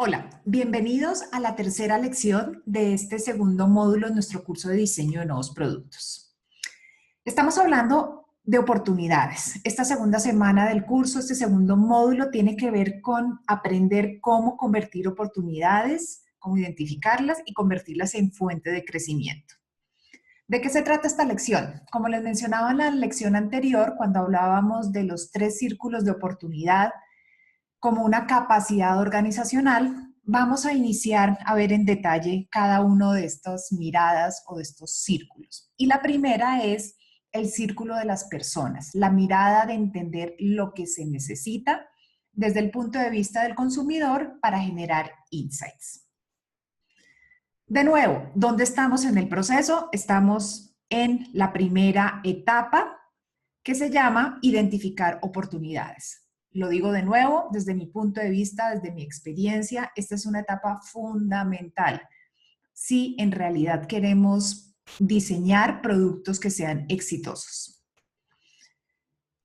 Hola, bienvenidos a la tercera lección de este segundo módulo en nuestro curso de diseño de nuevos productos. Estamos hablando de oportunidades. Esta segunda semana del curso, este segundo módulo tiene que ver con aprender cómo convertir oportunidades, cómo identificarlas y convertirlas en fuente de crecimiento. ¿De qué se trata esta lección? Como les mencionaba en la lección anterior, cuando hablábamos de los 3 círculos de oportunidad, como una capacidad organizacional, vamos a iniciar a ver en detalle cada uno de estas miradas o de estos círculos. Y la primera es el círculo de las personas, la mirada de entender lo que se necesita desde el punto de vista del consumidor para generar insights. De nuevo, ¿dónde estamos en el proceso? Estamos en la primera etapa que se llama identificar oportunidades. Lo digo de nuevo, desde mi punto de vista, desde mi experiencia, esta es una etapa fundamental si en realidad queremos diseñar productos que sean exitosos.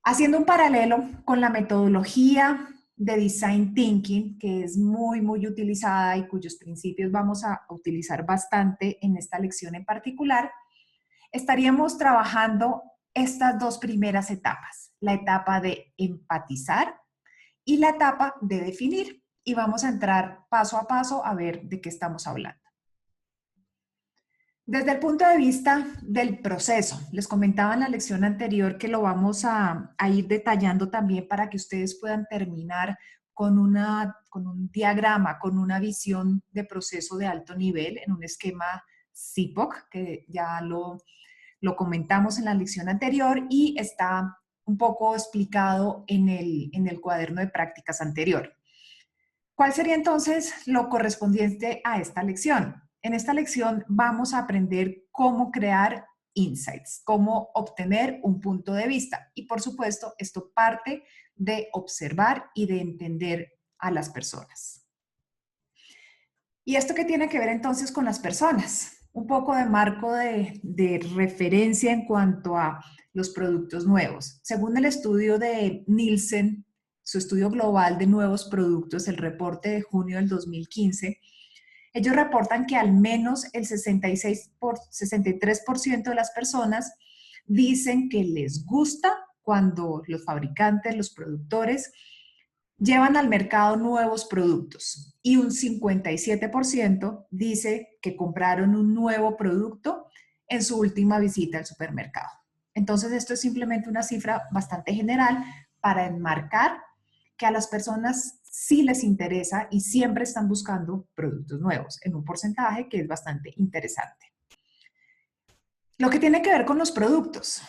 Haciendo un paralelo con la metodología de Design Thinking, que es muy utilizada y cuyos principios vamos a utilizar bastante en esta lección en particular, estaríamos trabajando estas dos primeras etapas, la etapa de empatizar y la etapa de definir. Y vamos a entrar paso a paso a ver de qué estamos hablando. Desde el punto de vista del proceso, les comentaba en la lección anterior que lo vamos a ir detallando también para que ustedes puedan terminar con un diagrama, con una visión de proceso de alto nivel en un esquema CIPOC, que ya lo comentamos en la lección anterior y está un poco explicado en el cuaderno de prácticas anterior. ¿Cuál sería entonces lo correspondiente a esta lección? En esta lección vamos a aprender cómo crear insights, cómo obtener un punto de vista. Y por supuesto, esto parte de observar y de entender a las personas. ¿Y esto qué tiene que ver entonces con las personas? Un poco de marco de referencia en cuanto a los productos nuevos. Según el estudio de Nielsen, su estudio global de nuevos productos, el reporte de junio del 2015, ellos reportan que al menos el 63% de las personas dicen que les gusta cuando los fabricantes, los productores, llevan al mercado nuevos productos y un 57% dice que compraron un nuevo producto en su última visita al supermercado. Entonces, esto es simplemente una cifra bastante general para enmarcar que a las personas sí les interesa y siempre están buscando productos nuevos en un porcentaje que es bastante interesante. Lo que tiene que ver con los productos,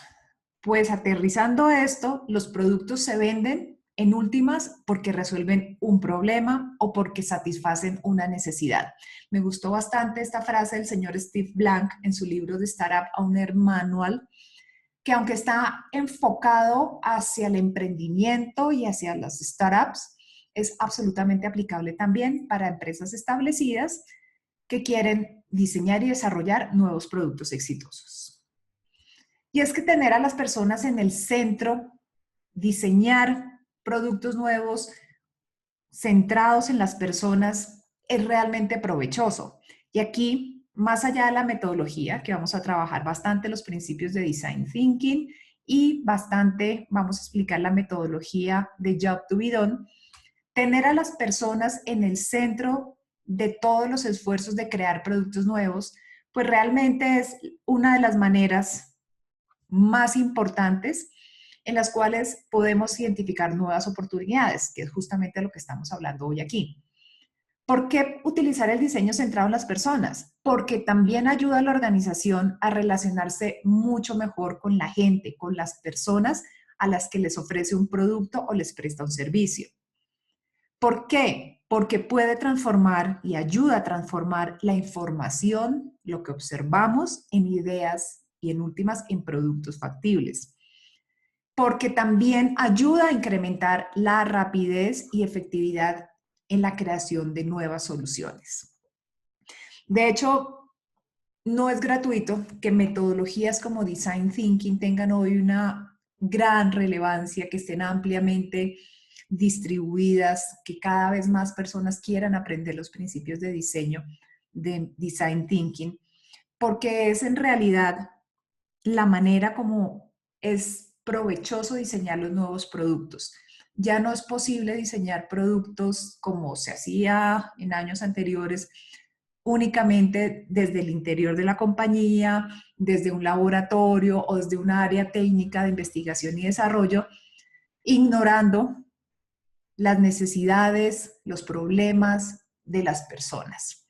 pues aterrizando esto, los productos se venden en últimas porque resuelven un problema o porque satisfacen una necesidad. Me gustó bastante esta frase del señor Steve Blank en su libro de Startup Owner Manual, que aunque está enfocado hacia el emprendimiento y hacia las startups, es absolutamente aplicable también para empresas establecidas que quieren diseñar y desarrollar nuevos productos exitosos. Y es que tener a las personas en el centro, diseñar productos nuevos centrados en las personas es realmente provechoso. Y aquí, más allá de la metodología, que vamos a trabajar bastante los principios de Design Thinking y bastante vamos a explicar la metodología de Job to be Done, tener a las personas en el centro de todos los esfuerzos de crear productos nuevos, pues realmente es una de las maneras más importantes en las cuales podemos identificar nuevas oportunidades, que es justamente lo que estamos hablando hoy aquí. ¿Por qué utilizar el diseño centrado en las personas? Porque también ayuda a la organización a relacionarse mucho mejor con la gente, con las personas a las que les ofrece un producto o les presta un servicio. ¿Por qué? Porque puede transformar y ayuda a transformar la información, lo que observamos, en ideas y en últimas en productos factibles. Porque también ayuda a incrementar la rapidez y efectividad en la creación de nuevas soluciones. De hecho, no es gratuito que metodologías como Design Thinking tengan hoy una gran relevancia, que estén ampliamente distribuidas, que cada vez más personas quieran aprender los principios de diseño, de design thinking, porque es en realidad la manera como es provechoso diseñar los nuevos productos. Ya no es posible diseñar productos como se hacía en años anteriores, únicamente desde el interior de la compañía, desde un laboratorio o desde un área técnica de investigación y desarrollo, ignorando las necesidades, los problemas de las personas.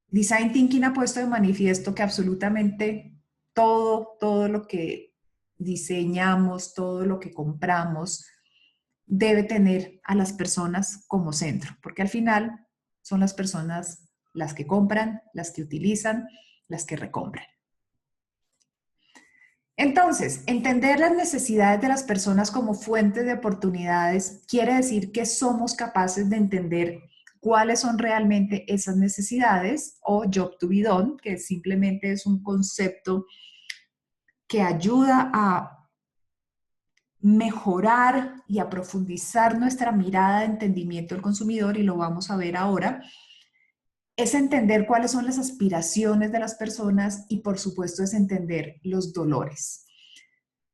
Design Thinking ha puesto de manifiesto que absolutamente todo lo que diseñamos, todo lo que compramos, debe tener a las personas como centro, porque al final son las personas las que compran, las que utilizan, las que recompran. Entonces, entender las necesidades de las personas como fuente de oportunidades quiere decir que somos capaces de entender cuáles son realmente esas necesidades, o job to be done, que simplemente es un concepto que ayuda a mejorar y a profundizar nuestra mirada de entendimiento del consumidor, y lo vamos a ver ahora. Es entender cuáles son las aspiraciones de las personas y, por supuesto, es entender los dolores.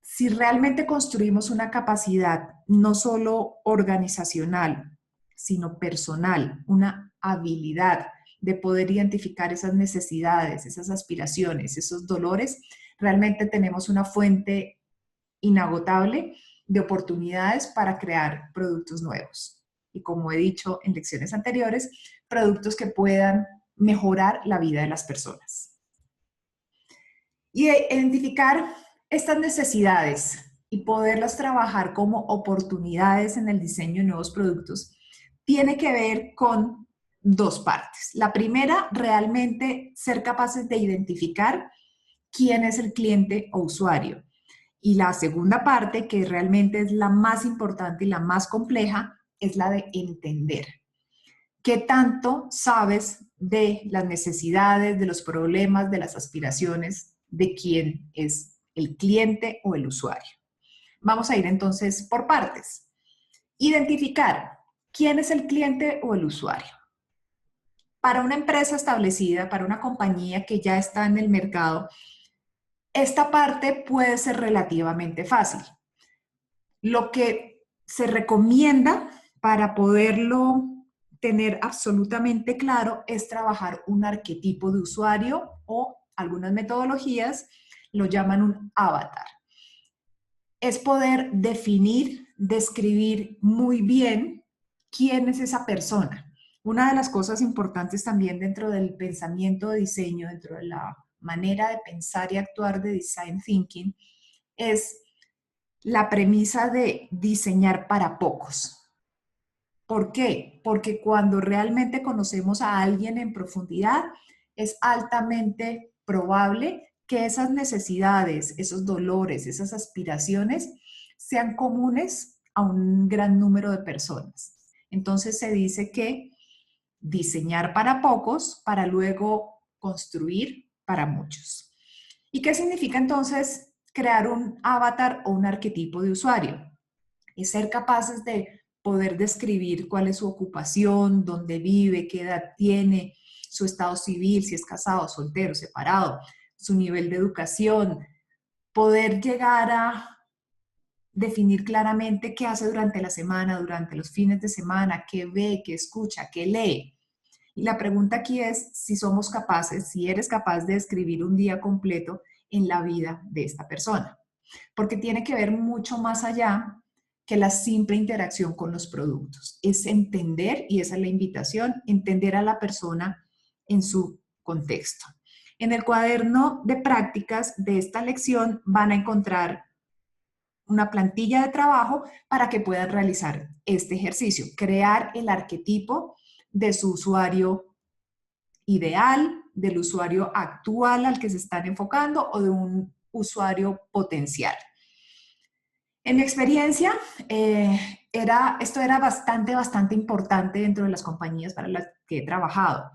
Si realmente construimos una capacidad no solo organizacional, sino personal, una habilidad de poder identificar esas necesidades, esas aspiraciones, esos dolores, realmente tenemos una fuente inagotable de oportunidades para crear productos nuevos. Y como he dicho en lecciones anteriores, productos que puedan mejorar la vida de las personas. Y identificar estas necesidades y poderlas trabajar como oportunidades en el diseño de nuevos productos tiene que ver con dos partes. La primera, realmente ser capaces de identificar quién es el cliente o usuario. Y la segunda parte, que realmente es la más importante y la más compleja, es la de entender. ¿Qué tanto sabes de las necesidades, de los problemas, de las aspiraciones de quién es el cliente o el usuario? Vamos a ir entonces por partes. Identificar quién es el cliente o el usuario. Para una empresa establecida, para una compañía que ya está en el mercado, esta parte puede ser relativamente fácil. Lo que se recomienda para poderlo tener absolutamente claro es trabajar un arquetipo de usuario, o algunas metodologías lo llaman un avatar. Es poder definir, describir muy bien quién es esa persona. Una de las cosas importantes también dentro del pensamiento de diseño, dentro de la manera de pensar y actuar de design thinking, es la premisa de diseñar para pocos. ¿Por qué? Porque cuando realmente conocemos a alguien en profundidad, es altamente probable que esas necesidades, esos dolores, esas aspiraciones sean comunes a un gran número de personas. Entonces se dice que diseñar para pocos para luego construir para muchos. ¿Y qué significa entonces crear un avatar o un arquetipo de usuario? Es ser capaces de poder describir cuál es su ocupación, dónde vive, qué edad tiene, su estado civil, si es casado, soltero, separado, su nivel de educación, poder llegar a definir claramente qué hace durante la semana, durante los fines de semana, qué ve, qué escucha, qué lee. Y la pregunta aquí es si somos capaces, si eres capaz de describir un día completo en la vida de esta persona, porque tiene que ver mucho más allá que la simple interacción con los productos. Es entender, y esa es la invitación, entender a la persona en su contexto. En el cuaderno de prácticas de esta lección van a encontrar una plantilla de trabajo para que puedan realizar este ejercicio, crear el arquetipo de su usuario ideal, del usuario actual al que se están enfocando o de un usuario potencial. En mi experiencia, esto era bastante importante dentro de las compañías para las que he trabajado.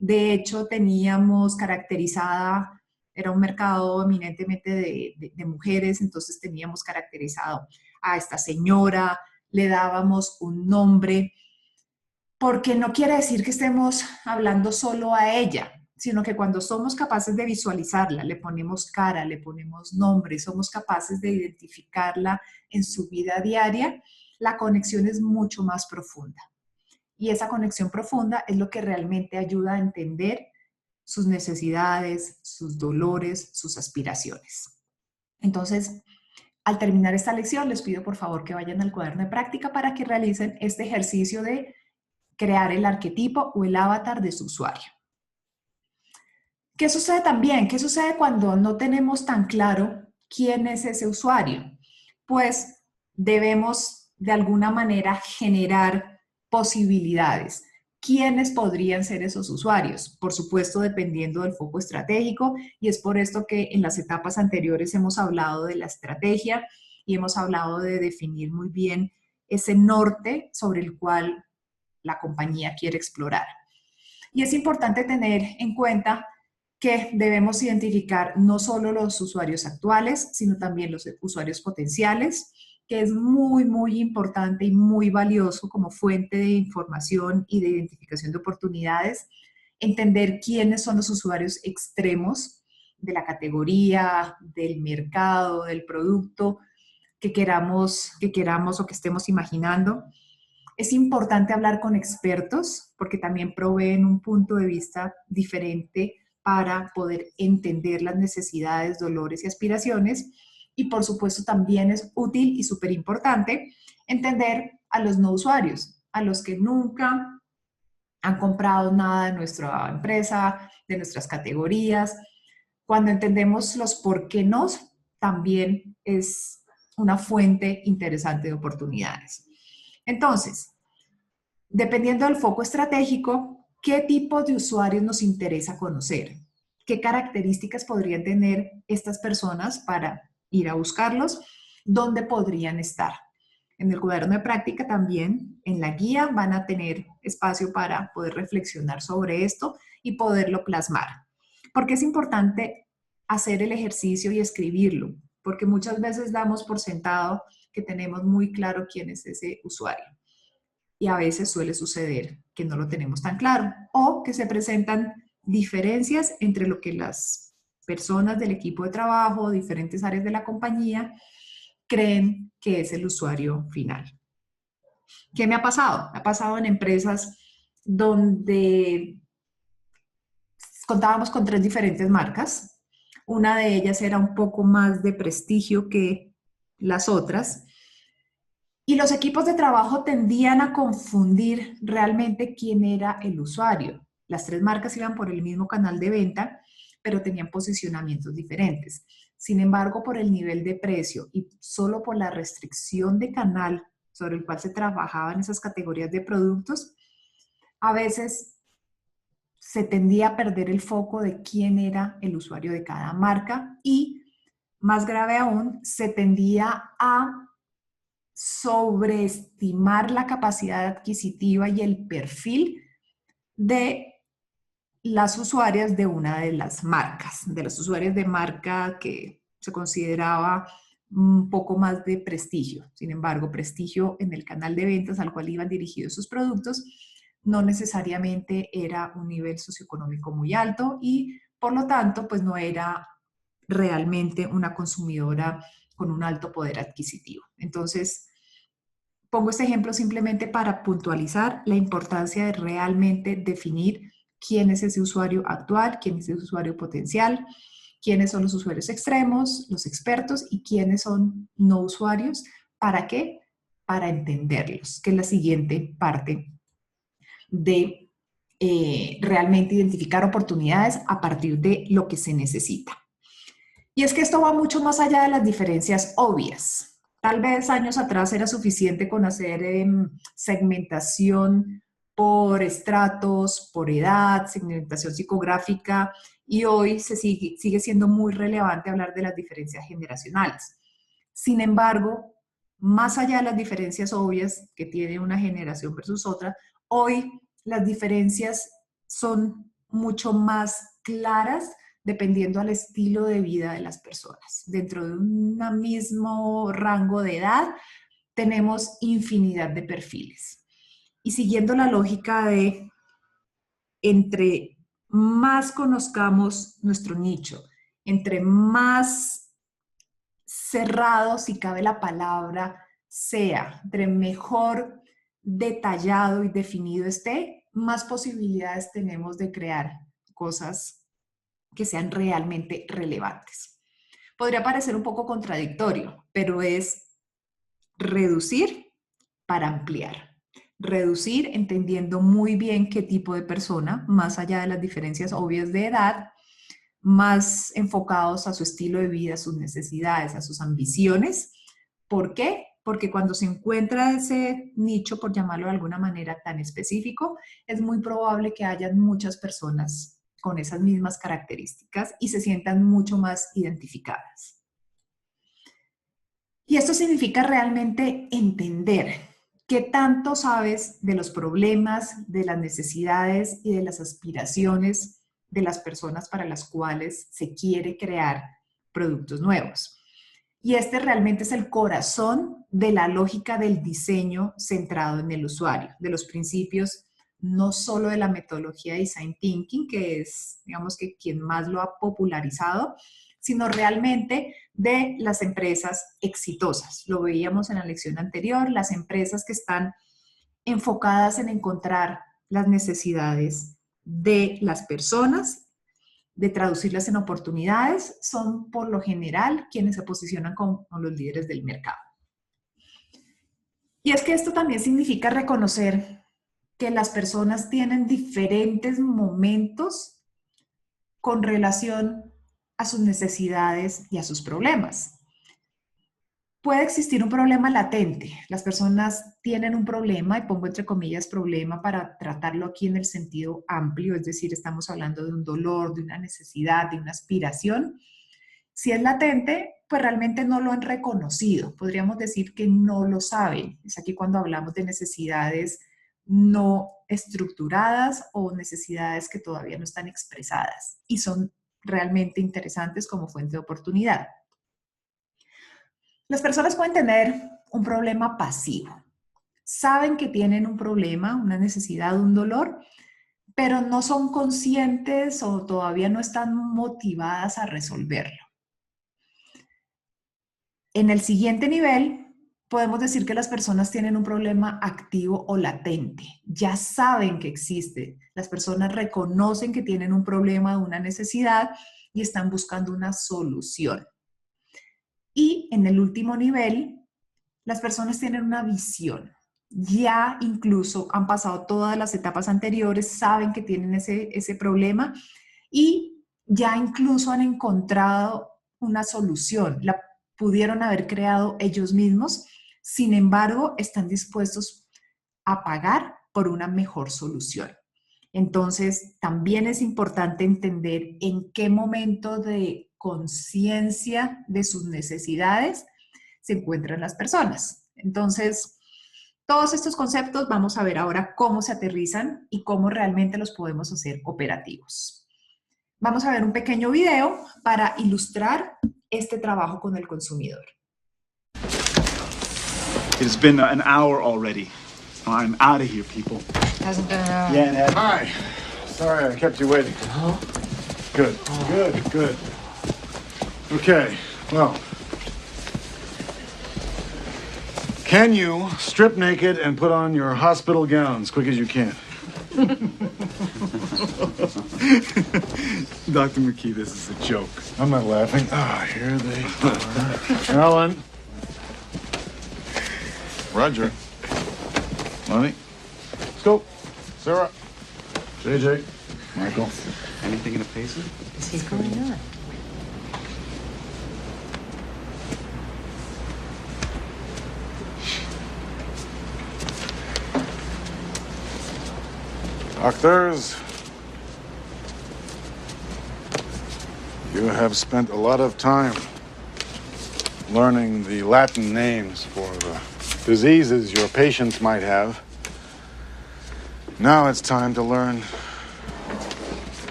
De hecho, teníamos caracterizada, era un mercado eminentemente de mujeres, entonces teníamos caracterizado a esta señora le dábamos un nombre, porque no quiere decir que estemos hablando solo a ella, sino que cuando somos capaces de visualizarla, le ponemos cara, le ponemos nombre, somos capaces de identificarla en su vida diaria, la conexión es mucho más profunda. Y esa conexión profunda es lo que realmente ayuda a entender sus necesidades, sus dolores, sus aspiraciones. Entonces, al terminar esta lección, les pido por favor que vayan al cuaderno de práctica para que realicen este ejercicio de crear el arquetipo o el avatar de su usuario. ¿Qué sucede también? ¿Qué sucede cuando no tenemos tan claro quién es ese usuario? Pues debemos de alguna manera generar posibilidades. ¿Quiénes podrían ser esos usuarios? Por supuesto, dependiendo del foco estratégico, y es por esto que en las etapas anteriores hemos hablado de la estrategia y hemos hablado de definir muy bien ese norte sobre el cual la compañía quiere explorar. Y es importante tener en cuenta que debemos identificar no solo los usuarios actuales, sino también los usuarios potenciales, que es muy, muy importante y muy valioso como fuente de información y de identificación de oportunidades, entender quiénes son los usuarios extremos de la categoría, del mercado, del producto que queramos o que estemos imaginando. Es importante hablar con expertos porque también proveen un punto de vista diferente para poder entender las necesidades, dolores y aspiraciones. Y por supuesto también es útil y súper importante entender a los no usuarios, a los que nunca han comprado nada de nuestra empresa, de nuestras categorías. Cuando entendemos los por qué no, también es una fuente interesante de oportunidades. Entonces, dependiendo del foco estratégico, ¿qué tipo de usuarios nos interesa conocer? ¿Qué características podrían tener estas personas para ir a buscarlos? ¿Dónde podrían estar? En el cuaderno de práctica también, en la guía, van a tener espacio para poder reflexionar sobre esto y poderlo plasmar. Porque es importante hacer el ejercicio y escribirlo, porque muchas veces damos por sentado que tenemos muy claro quién es ese usuario. Y a veces suele suceder que no lo tenemos tan claro o que se presentan diferencias entre lo que las personas del equipo de trabajo, diferentes áreas de la compañía, creen que es el usuario final. ¿Qué me ha pasado? Me ha pasado en empresas donde contábamos con 3 diferentes marcas. Una de ellas era un poco más de prestigio que las otras. Y los equipos de trabajo tendían a confundir realmente quién era el usuario. Las 3 marcas iban por el mismo canal de venta, pero tenían posicionamientos diferentes. Sin embargo, por el nivel de precio y solo por la restricción de canal sobre el cual se trabajaban esas categorías de productos, a veces se tendía a perder el foco de quién era el usuario de cada marca y, más grave aún, se tendía a sobreestimar la capacidad adquisitiva y el perfil de las usuarias de una de las marcas, de las usuarias de marca que se consideraba un poco más de prestigio. Sin embargo, prestigio en el canal de ventas al cual iban dirigidos sus productos no necesariamente era un nivel socioeconómico muy alto y por lo tanto pues no era realmente una consumidora con un alto poder adquisitivo. Entonces, pongo este ejemplo simplemente para puntualizar la importancia de realmente definir quién es ese usuario actual, quién es ese usuario potencial, quiénes son los usuarios extremos, los expertos y quiénes son no usuarios. ¿Para qué? Para entenderlos, que es la siguiente parte de realmente identificar oportunidades a partir de lo que se necesita. Y es que esto va mucho más allá de las diferencias obvias. Tal vez años atrás era suficiente con hacer segmentación por estratos, por edad, segmentación psicográfica, y hoy sigue siendo muy relevante hablar de las diferencias generacionales. Sin embargo, más allá de las diferencias obvias que tiene una generación versus otra, hoy las diferencias son mucho más claras dependiendo al estilo de vida de las personas. Dentro de un mismo rango de edad tenemos infinidad de perfiles. Y siguiendo la lógica de entre más conozcamos nuestro nicho, entre más cerrado, si cabe la palabra, sea, entre mejor detallado y definido esté, más posibilidades tenemos de crear cosas que sean realmente relevantes. Podría parecer un poco contradictorio, pero es reducir para ampliar. Reducir entendiendo muy bien qué tipo de persona, más allá de las diferencias obvias de edad, más enfocados a su estilo de vida, a sus necesidades, a sus ambiciones. ¿Por qué? Porque cuando se encuentra ese nicho, por llamarlo de alguna manera tan específico, es muy probable que haya muchas personas con esas mismas características y se sientan mucho más identificadas. Y esto significa realmente entender qué tanto sabes de los problemas, de las necesidades y de las aspiraciones de las personas para las cuales se quiere crear productos nuevos. Y este realmente es el corazón de la lógica del diseño centrado en el usuario, de los principios no solo de la metodología de Design Thinking, que es, digamos que quien más lo ha popularizado, sino realmente de las empresas exitosas. Lo veíamos en la lección anterior, las empresas que están enfocadas en encontrar las necesidades de las personas, de traducirlas en oportunidades, son por lo general quienes se posicionan como los líderes del mercado. Y es que esto también significa reconocer que las personas tienen diferentes momentos con relación a sus necesidades y a sus problemas. Puede existir un problema latente. Las personas tienen un problema, y pongo entre comillas problema para tratarlo aquí en el sentido amplio, es decir, estamos hablando de un dolor, de una necesidad, de una aspiración. Si es latente, pues realmente no lo han reconocido. Podríamos decir que no lo saben. Es aquí cuando hablamos de necesidades no estructuradas o necesidades que todavía no están expresadas y son realmente interesantes como fuente de oportunidad. Las personas pueden tener un problema pasivo. Saben que tienen un problema, una necesidad, un dolor, pero no son conscientes o todavía no están motivadas a resolverlo. En el siguiente nivel, podemos decir que las personas tienen un problema activo o latente. Ya saben que existe. Las personas reconocen que tienen un problema, una necesidad y están buscando una solución. Y en el último nivel, las personas tienen una visión. Ya incluso han pasado todas las etapas anteriores, saben que tienen ese problema y ya incluso han encontrado una solución. La pudieron haber creado ellos mismos, sin embargo, están dispuestos a pagar por una mejor solución. Entonces, también es importante entender en qué momento de conciencia de sus necesidades se encuentran las personas. Entonces, todos estos conceptos vamos a ver ahora cómo se aterrizan y cómo realmente los podemos hacer operativos. Vamos a ver un pequeño video para ilustrar este trabajo con el consumidor. It's been an hour already. I'm out of here, people. Hasn't been an hour. Yeah, it has. Hi. Sorry I kept you waiting. Oh. Good. Good. Good. Okay. Well. Can you strip naked and put on your hospital gown as quick as you can? Dr. McKee, this is a joke. I'm not laughing. Ah, here they are. Alan. Roger. Lonnie. Scope. Sarah. JJ. Michael. Anything in a pacer? Is he going on? Doctors, you have spent a lot of time learning the Latin names for the diseases your patients might have. Now it's time to learn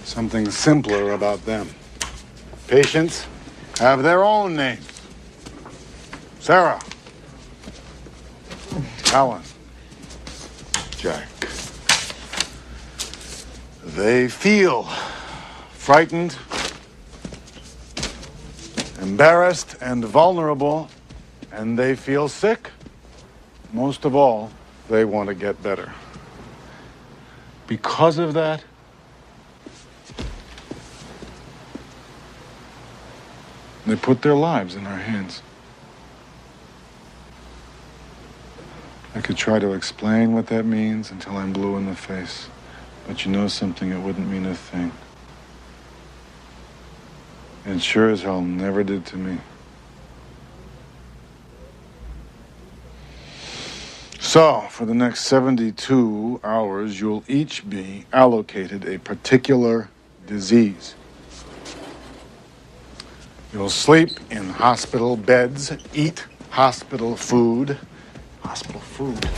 something simpler about them. Patients have their own names. Sarah, Alan. Jack. They feel frightened, embarrassed, and vulnerable, and they feel sick. Most of all, they want to get better. Because of that, they put their lives in our hands. I could try to explain what that means until I'm blue in the face. But you know something, it wouldn't mean a thing. It sure as hell never did to me. So, for the next 72 hours, you'll each be allocated a particular disease. You'll sleep in hospital beds, eat hospital food. Hospital food.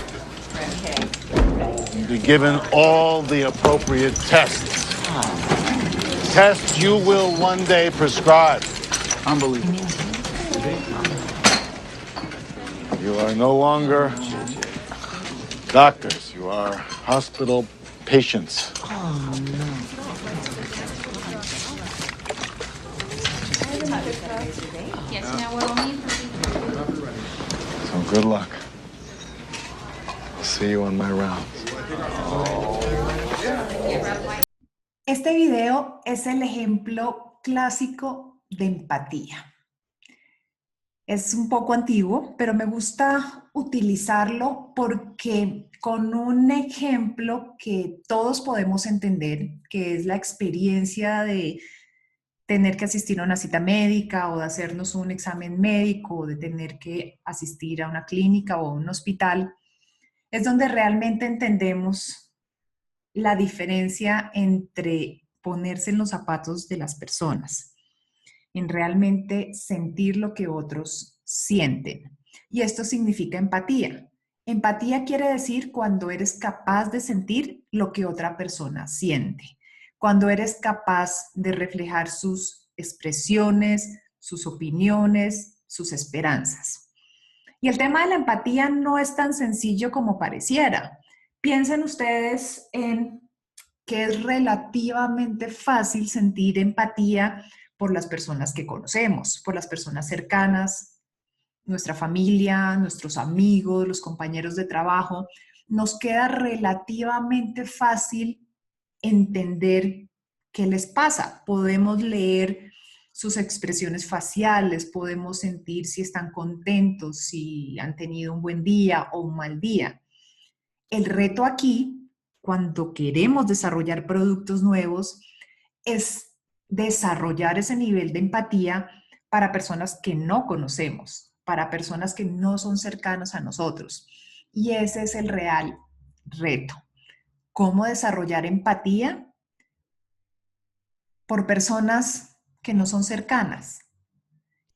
You'll be given all the appropriate tests. Tests you will one day prescribe. Unbelievable. You are no longer doctors. You are hospital patients. So good luck. I'll see you on my rounds. Este video es el ejemplo clásico de empatía. Es un poco antiguo, pero me gusta utilizarlo porque con un ejemplo que todos podemos entender, que es la experiencia de tener que asistir a una cita médica o de hacernos un examen médico o de tener que asistir a una clínica o a un hospital, es donde realmente entendemos la diferencia entre ponerse en los zapatos de las personas, en realmente sentir lo que otros sienten. Y esto significa empatía. Empatía quiere decir cuando eres capaz de sentir lo que otra persona siente, cuando eres capaz de reflejar sus expresiones, sus opiniones, sus esperanzas. Y el tema de la empatía no es tan sencillo como pareciera. Piensen ustedes en que es relativamente fácil sentir empatía por las personas que conocemos, por las personas cercanas, nuestra familia, nuestros amigos, los compañeros de trabajo. Nos queda relativamente fácil entender qué les pasa. Podemos leer sus expresiones faciales, podemos sentir si están contentos, si han tenido un buen día o un mal día. El reto aquí, cuando queremos desarrollar productos nuevos, es desarrollar ese nivel de empatía para personas que no conocemos, para personas que no son cercanas a nosotros. Y ese es el real reto. ¿Cómo desarrollar empatía por personas que no son cercanas?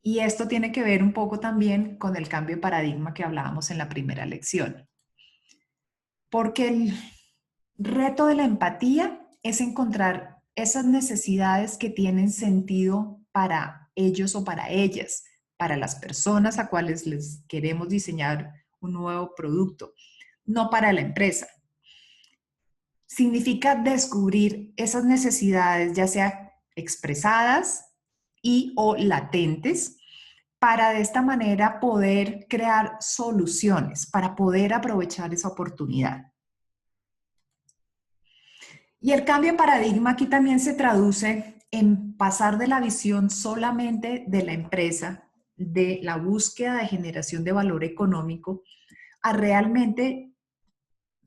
Y esto tiene que ver un poco también con el cambio de paradigma que hablábamos en la primera lección. Porque el reto de la empatía es encontrar esas necesidades que tienen sentido para ellos o para ellas, para las personas a cuales les queremos diseñar un nuevo producto, no para la empresa. Significa descubrir esas necesidades, ya sea expresadas y o latentes, para de esta manera poder crear soluciones, para poder aprovechar esa oportunidad. Y el cambio de paradigma aquí también se traduce en pasar de la visión solamente de la empresa, de la búsqueda de generación de valor económico, a realmente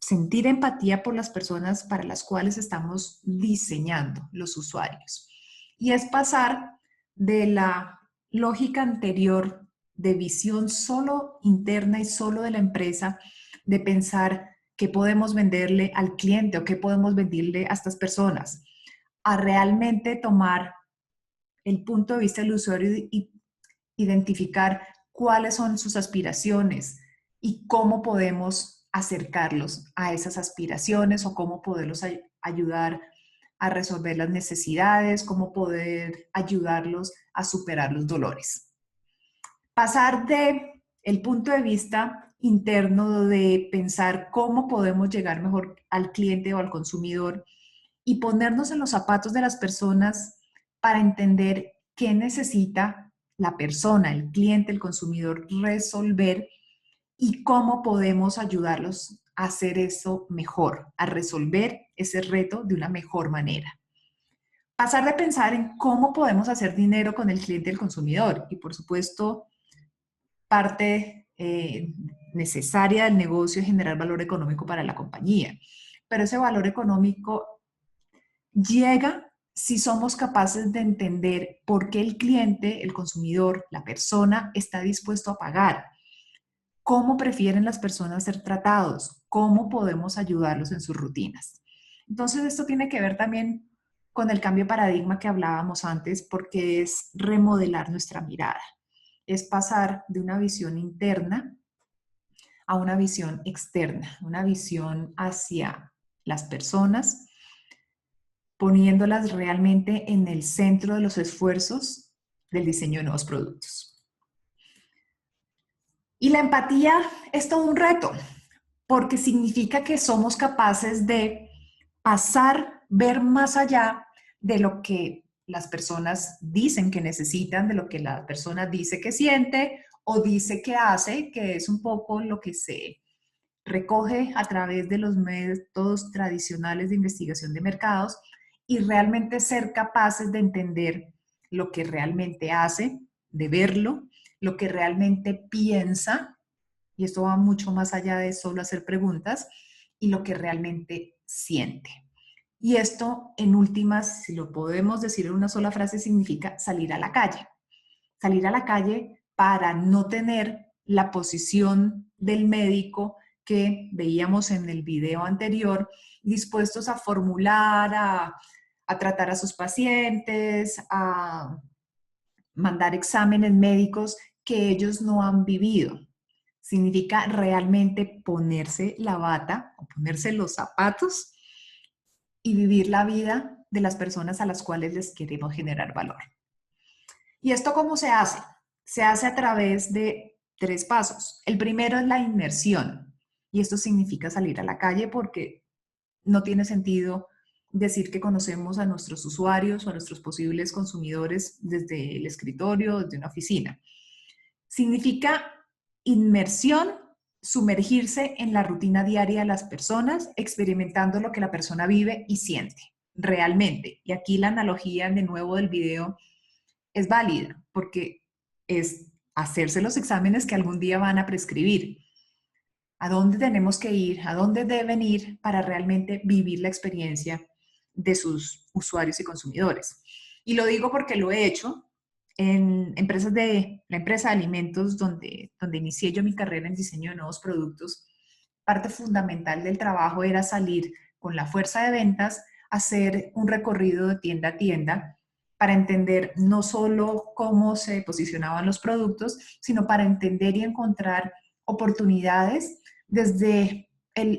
sentir empatía por las personas para las cuales estamos diseñando, los usuarios. Y es pasar de la lógica anterior de visión solo interna y solo de la empresa, de pensar qué podemos venderle al cliente o qué podemos venderle a estas personas, a realmente tomar el punto de vista del usuario y identificar cuáles son sus aspiraciones y cómo podemos acercarlos a esas aspiraciones o cómo poderlos ayudar a resolver las necesidades, cómo poder ayudarlos a superar los dolores. Pasar de el punto de vista interno de pensar cómo podemos llegar mejor al cliente o al consumidor y ponernos en los zapatos de las personas para entender qué necesita la persona, el cliente, el consumidor resolver y cómo podemos ayudarlos a hacer eso mejor, a resolver ese reto de una mejor manera. Pasar de pensar en cómo podemos hacer dinero con el cliente y el consumidor. Y por supuesto, parte necesaria del negocio es generar valor económico para la compañía. Pero ese valor económico llega si somos capaces de entender por qué el cliente, el consumidor, la persona está dispuesto a pagar. ¿Cómo prefieren las personas ser tratados? ¿Cómo podemos ayudarlos en sus rutinas? Entonces, esto tiene que ver también con el cambio de paradigma que hablábamos antes, porque es remodelar nuestra mirada. Es pasar de una visión interna a una visión externa, una visión hacia las personas, poniéndolas realmente en el centro de los esfuerzos del diseño de nuevos productos. Y la empatía es todo un reto, porque significa que somos capaces de pasar, ver más allá de lo que las personas dicen que necesitan, de lo que la persona dice que siente o dice que hace, que es un poco lo que se recoge a través de los métodos tradicionales de investigación de mercados, y realmente ser capaces de entender lo que realmente hace, de verlo, lo que realmente piensa, y esto va mucho más allá de solo hacer preguntas, y lo que realmente siente. Y esto, en últimas, si lo podemos decir en una sola frase, significa salir a la calle. Salir a la calle para no tener la posición del médico que veíamos en el video anterior, dispuestos a formular, a tratar a sus pacientes, a mandar exámenes médicos que ellos no han vivido. Significa realmente ponerse la bata o ponerse los zapatos y vivir la vida de las personas a las cuales les queremos generar valor. ¿Y esto cómo se hace? Se hace a través de 3 pasos. El primero es la inmersión, y esto significa salir a la calle, porque no tiene sentido decir que conocemos a nuestros usuarios o a nuestros posibles consumidores desde el escritorio, desde una oficina. Significa inmersión, sumergirse en la rutina diaria de las personas, experimentando lo que la persona vive y siente realmente. Y aquí la analogía de nuevo del video es válida, porque es hacerse los exámenes que algún día van a prescribir. ¿A dónde tenemos que ir? ¿A dónde deben ir para realmente vivir la experiencia de sus usuarios y consumidores? Y lo digo porque lo he hecho en empresas la empresa de alimentos donde inicié yo mi carrera en diseño de nuevos productos. Parte fundamental del trabajo era salir con la fuerza de ventas, hacer un recorrido de tienda a tienda para entender no solo cómo se posicionaban los productos, sino para entender y encontrar oportunidades desde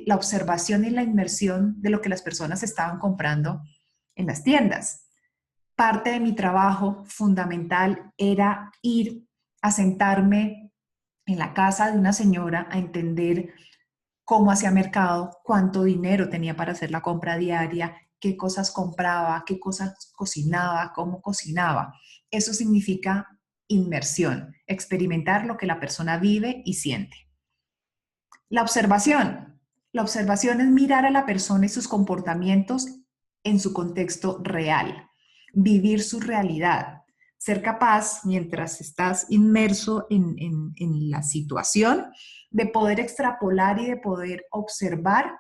la observación y la inmersión de lo que las personas estaban comprando en las tiendas. Parte de mi trabajo fundamental era ir a sentarme en la casa de una señora a entender cómo hacía mercado, cuánto dinero tenía para hacer la compra diaria, qué cosas compraba, qué cosas cocinaba, cómo cocinaba. Eso significa inmersión, experimentar lo que la persona vive y siente. La observación. La observación es mirar a la persona y sus comportamientos en su contexto real, vivir su realidad, ser capaz, mientras estás inmerso en la situación, de poder extrapolar y de poder observar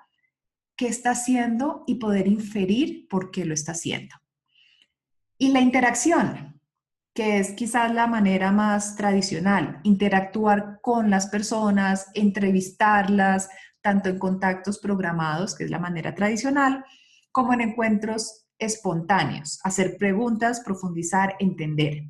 qué está haciendo y poder inferir por qué lo está haciendo. Y la interacción, que es quizás la manera más tradicional, interactuar con las personas, entrevistarlas, tanto en contactos programados, que es la manera tradicional, como en encuentros espontáneos, hacer preguntas, profundizar, entender.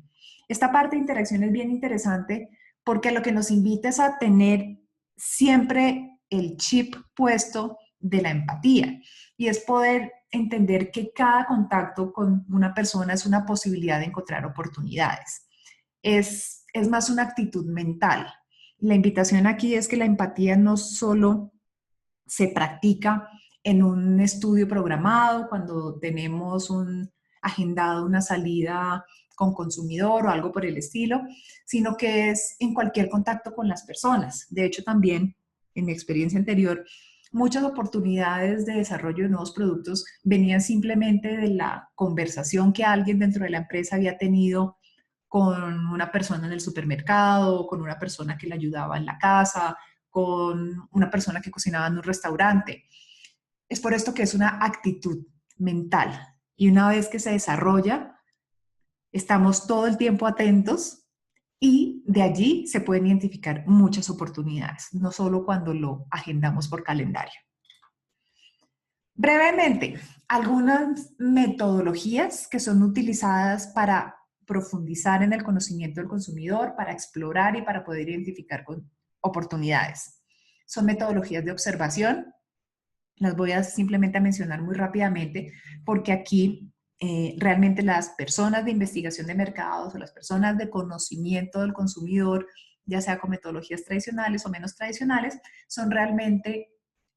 Esta parte de interacción es bien interesante porque lo que nos invita es a tener siempre el chip puesto de la empatía, y es poder entender que cada contacto con una persona es una posibilidad de encontrar oportunidades. Es más una actitud mental. La invitación aquí es que la empatía no solo se practica en un estudio programado, cuando tenemos agendado una salida con consumidor o algo por el estilo, sino que es en cualquier contacto con las personas. De hecho, también en mi experiencia anterior, muchas oportunidades de desarrollo de nuevos productos venían simplemente de la conversación que alguien dentro de la empresa había tenido con una persona en el supermercado, con una persona que le ayudaba en la casa, con una persona que cocinaba en un restaurante. Es por esto que es una actitud mental. Y una vez que se desarrolla, estamos todo el tiempo atentos y de allí se pueden identificar muchas oportunidades, no solo cuando lo agendamos por calendario. Brevemente, algunas metodologías que son utilizadas para profundizar en el conocimiento del consumidor, para explorar y para poder identificar oportunidades. Son metodologías de observación. Las voy a simplemente mencionar muy rápidamente porque aquí realmente las personas de investigación de mercados o las personas de conocimiento del consumidor, ya sea con metodologías tradicionales o menos tradicionales, son realmente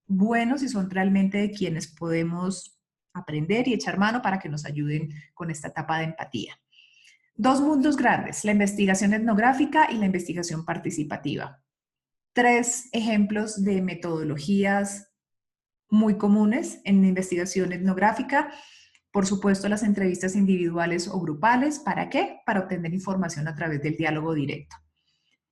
buenos y son realmente de quienes podemos aprender y echar mano para que nos ayuden con esta etapa de empatía. Dos mundos grandes, la investigación etnográfica y la investigación participativa. Tres ejemplos de metodologías muy comunes en investigación etnográfica. Por supuesto, las entrevistas individuales o grupales. ¿Para qué? Para obtener información a través del diálogo directo.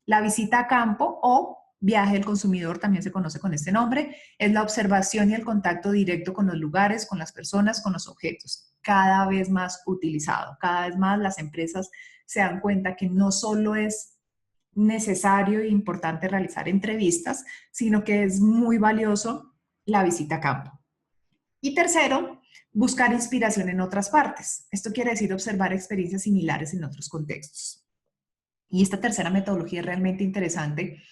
La visita a campo o viaje del consumidor, también se conoce con este nombre, es la observación y el contacto directo con los lugares, con las personas, con los objetos. Cada vez más utilizado. Cada vez más las empresas se dan cuenta que no solo es necesario e importante realizar entrevistas, sino que es muy valioso la visita a campo. Y tercero, buscar inspiración en otras partes. Esto quiere decir observar experiencias similares en otros contextos. Y esta tercera metodología es realmente interesante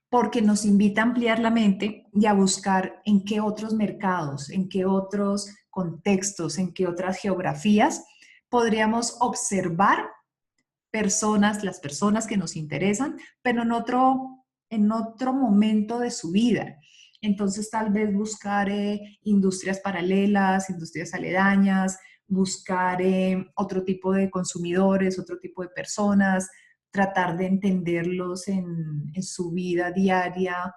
porque nos invita a ampliar la mente y a buscar en qué otros mercados, en qué otros contextos, en qué otras geografías podríamos observar personas, las personas que nos interesan, pero en otro momento de su vida. Entonces, tal vez buscar industrias paralelas, industrias aledañas, buscar otro tipo de consumidores, otro tipo de personas, tratar de entenderlos en su vida diaria,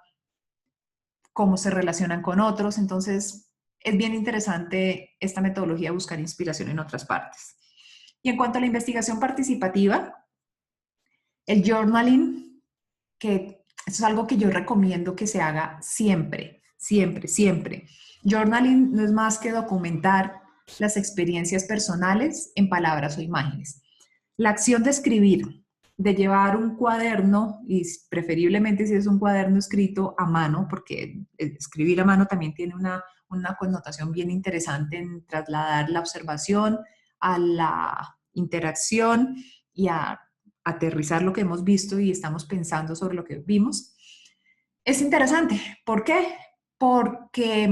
cómo se relacionan con otros. Entonces, es bien interesante esta metodología, buscar inspiración en otras partes. Y en cuanto a la investigación participativa, el journaling, que eso es algo que yo recomiendo que se haga siempre, siempre, siempre. Journaling no es más que documentar las experiencias personales en palabras o imágenes. La acción de escribir, de llevar un cuaderno, y preferiblemente si es un cuaderno escrito a mano, porque escribir a mano también tiene una connotación bien interesante en trasladar la observación a la interacción y a aterrizar lo que hemos visto y estamos pensando sobre lo que vimos. Es interesante. ¿Por qué? Porque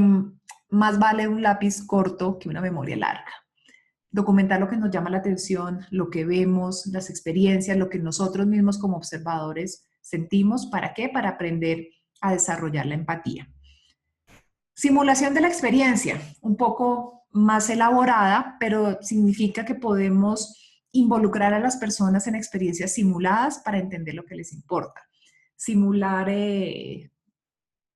más vale un lápiz corto que una memoria larga. Documentar lo que nos llama la atención, lo que vemos, las experiencias, lo que nosotros mismos como observadores sentimos. ¿Para qué? Para aprender a desarrollar la empatía. Simulación de la experiencia, un poco más elaborada, pero significa que podemos involucrar a las personas en experiencias simuladas para entender lo que les importa. Simular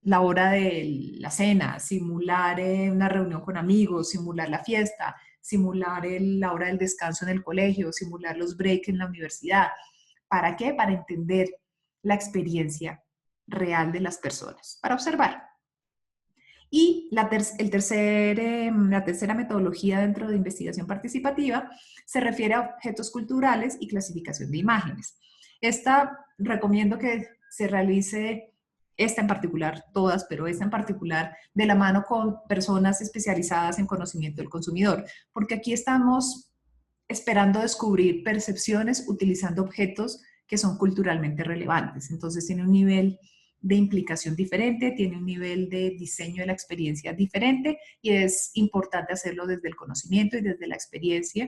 la hora de la cena, simular una reunión con amigos, simular la fiesta, simular la hora del descanso en el colegio, simular los breaks en la universidad. ¿Para qué? Para entender la experiencia real de las personas, para observar. Y la tercera metodología dentro de investigación participativa se refiere a objetos culturales y clasificación de imágenes. Esta recomiendo que se realice, esta en particular, todas, pero esta en particular, de la mano con personas especializadas en conocimiento del consumidor, porque aquí estamos esperando descubrir percepciones utilizando objetos que son culturalmente relevantes. Entonces tiene un nivel de implicación diferente, tiene un nivel de diseño de la experiencia diferente y es importante hacerlo desde el conocimiento y desde la experiencia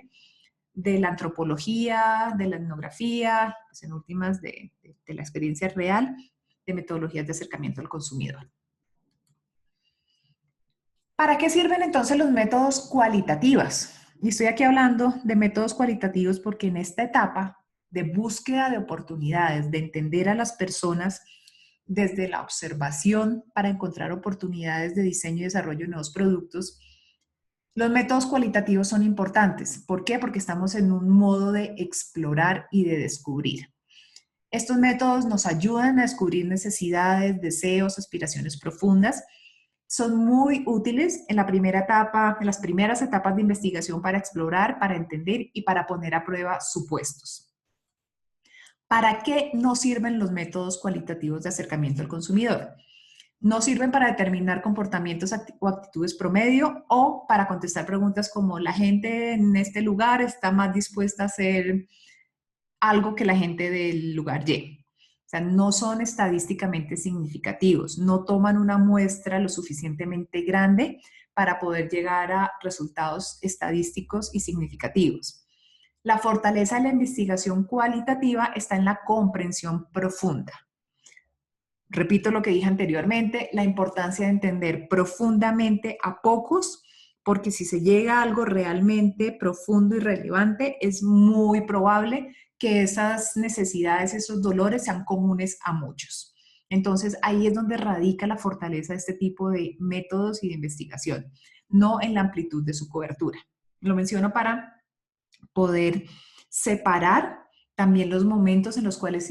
de la antropología, de la etnografía, pues en últimas de la experiencia real de metodologías de acercamiento al consumidor. ¿Para qué sirven entonces los métodos cualitativos? Y estoy aquí hablando de métodos cualitativos porque en esta etapa de búsqueda de oportunidades, de entender a las personas desde la observación para encontrar oportunidades de diseño y desarrollo de nuevos productos, los métodos cualitativos son importantes. ¿Por qué? Porque estamos en un modo de explorar y de descubrir. Estos métodos nos ayudan a descubrir necesidades, deseos, aspiraciones profundas. Son muy útiles en la primera etapa, en las primeras etapas de investigación para explorar, para entender y para poner a prueba supuestos. ¿Para qué no sirven los métodos cualitativos de acercamiento al consumidor? No sirven para determinar comportamientos o actitudes promedio o para contestar preguntas como la gente en este lugar está más dispuesta a hacer algo que la gente del lugar Y. O sea, no son estadísticamente significativos, no toman una muestra lo suficientemente grande para poder llegar a resultados estadísticos y significativos. La fortaleza de la investigación cualitativa está en la comprensión profunda. Repito lo que dije anteriormente, la importancia de entender profundamente a pocos, porque si se llega a algo realmente profundo y relevante, es muy probable que esas necesidades, esos dolores sean comunes a muchos. Entonces, ahí es donde radica la fortaleza de este tipo de métodos y de investigación, no en la amplitud de su cobertura. Lo menciono para poder separar también los momentos en los cuales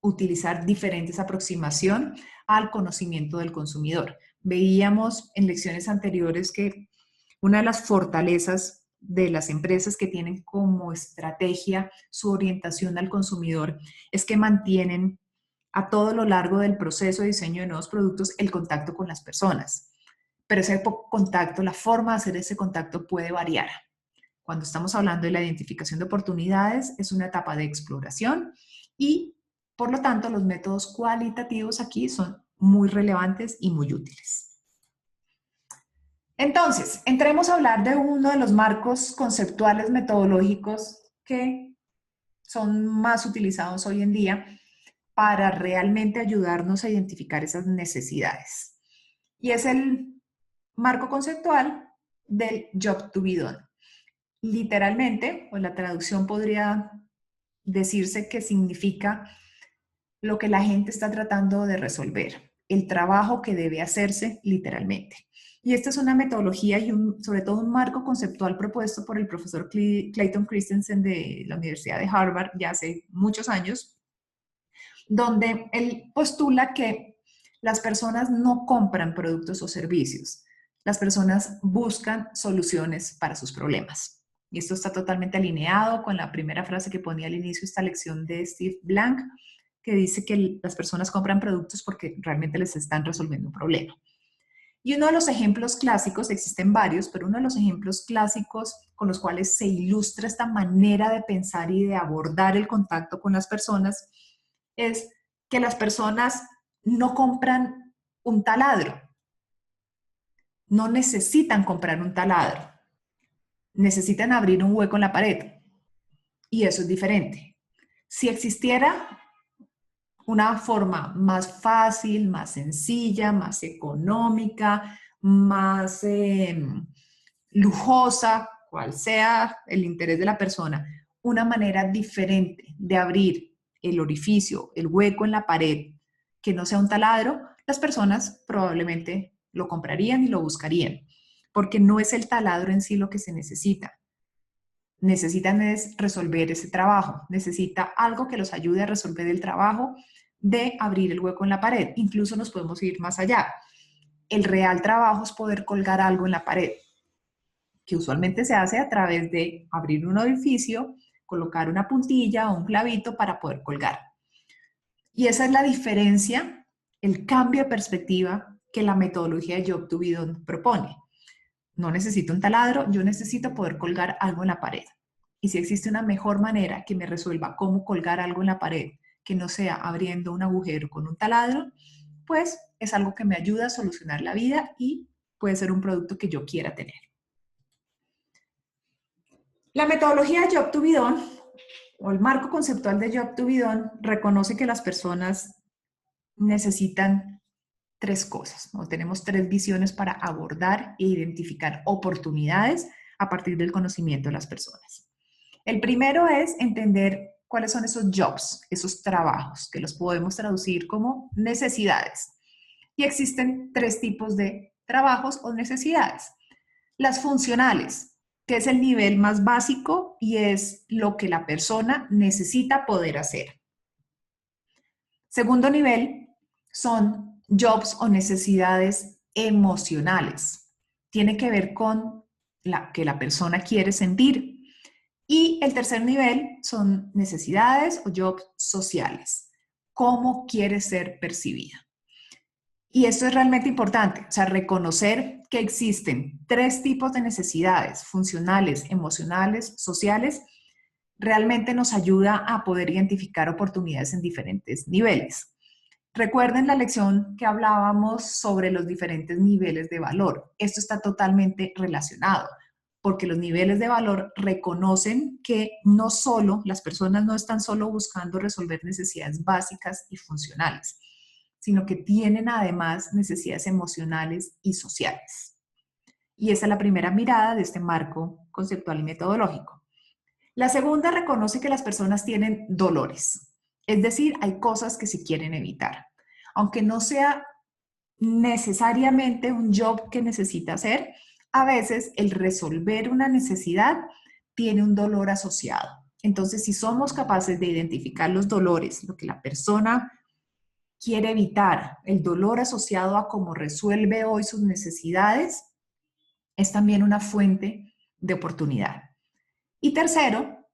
utilizar diferentes aproximaciones al conocimiento del consumidor. Veíamos en lecciones anteriores que una de las fortalezas de las empresas que tienen como estrategia su orientación al consumidor es que mantienen a todo lo largo del proceso de diseño de nuevos productos el contacto con las personas. Pero ese contacto, la forma de hacer ese contacto puede variar. Cuando estamos hablando de la identificación de oportunidades, es una etapa de exploración y, por lo tanto, los métodos cualitativos aquí son muy relevantes y muy útiles. Entonces, entremos a hablar de uno de los marcos conceptuales metodológicos que son más utilizados hoy en día para realmente ayudarnos a identificar esas necesidades. Y es el marco conceptual del job to be done. Literalmente, o la traducción podría decirse que significa lo que la gente está tratando de resolver, el trabajo que debe hacerse literalmente. Y esta es una metodología y sobre todo un marco conceptual propuesto por el profesor Clayton Christensen de la Universidad de Harvard ya hace muchos años, donde él postula que las personas no compran productos o servicios, las personas buscan soluciones para sus problemas. Y esto está totalmente alineado con la primera frase que ponía al inicio de esta lección de Steve Blank, que dice que las personas compran productos porque realmente les están resolviendo un problema. Y uno de los ejemplos clásicos, existen varios, pero uno de los ejemplos clásicos con los cuales se ilustra esta manera de pensar y de abordar el contacto con las personas es que las personas no compran un taladro, no necesitan comprar un taladro, necesitan abrir un hueco en la pared y eso es diferente. Si existiera una forma más fácil, más sencilla, más económica, más lujosa, cual sea el interés de la persona, una manera diferente de abrir el orificio, el hueco en la pared, que no sea un taladro, las personas probablemente lo comprarían y lo buscarían, porque no es el taladro en sí lo que se necesita. Necesitan es resolver ese trabajo, necesita algo que los ayude a resolver el trabajo de abrir el hueco en la pared. Incluso nos podemos ir más allá. El real trabajo es poder colgar algo en la pared, que usualmente se hace a través de abrir un orificio, colocar una puntilla o un clavito para poder colgar. Y esa es la diferencia, el cambio de perspectiva que la metodología de Job to be Done propone. No necesito un taladro, yo necesito poder colgar algo en la pared. Y si existe una mejor manera que me resuelva cómo colgar algo en la pared, que no sea abriendo un agujero con un taladro, pues es algo que me ayuda a solucionar la vida y puede ser un producto que yo quiera tener. La metodología de Job to be Done, o el marco conceptual de Job to be Done, reconoce que las personas necesitan tres cosas, ¿no? Tenemos tres visiones para abordar e identificar oportunidades a partir del conocimiento de las personas. El primero es entender cuáles son esos jobs, esos trabajos, que los podemos traducir como necesidades. Y existen tres tipos de trabajos o necesidades. Las funcionales, que es el nivel más básico y es lo que la persona necesita poder hacer. Segundo nivel son jobs o necesidades emocionales. Tiene que ver con que la persona quiere sentir. Y el tercer nivel son necesidades o jobs sociales. ¿Cómo quiere ser percibida? Y esto es realmente importante, o sea, reconocer que existen tres tipos de necesidades, funcionales, emocionales, sociales, realmente nos ayuda a poder identificar oportunidades en diferentes niveles. Recuerden la lección que hablábamos sobre los diferentes niveles de valor. Esto está totalmente relacionado, porque los niveles de valor reconocen que no solo, las personas no están solo buscando resolver necesidades básicas y funcionales, sino que tienen además necesidades emocionales y sociales. Y esa es la primera mirada de este marco conceptual y metodológico. La segunda reconoce que las personas tienen dolores, es decir, hay cosas que se quieren evitar. Aunque no sea necesariamente un job que necesita hacer, a veces el resolver una necesidad tiene un dolor asociado. Entonces, si somos capaces de identificar los dolores, lo que la persona quiere evitar, el dolor asociado a cómo resuelve hoy sus necesidades, es también una fuente de oportunidad. Y tercero,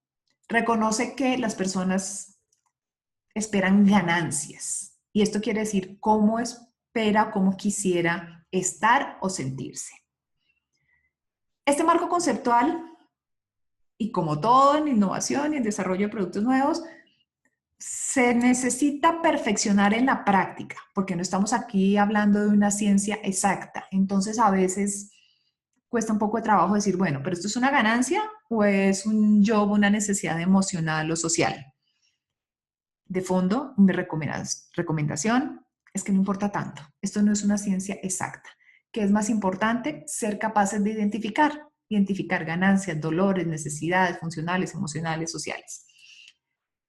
reconoce que las personas esperan ganancias. Y esto quiere decir cómo espera, cómo quisiera estar o sentirse. Este marco conceptual, y como todo en innovación y en desarrollo de productos nuevos, se necesita perfeccionar en la práctica, porque no estamos aquí hablando de una ciencia exacta. Entonces, a veces cuesta un poco de trabajo decir, bueno, pero ¿esto es una ganancia o es un job, una necesidad emocional o social? De fondo, mi recomendación es que no importa tanto. Esto no es una ciencia exacta. ¿Qué es más importante? Ser capaces de identificar ganancias, dolores, necesidades funcionales, emocionales, sociales.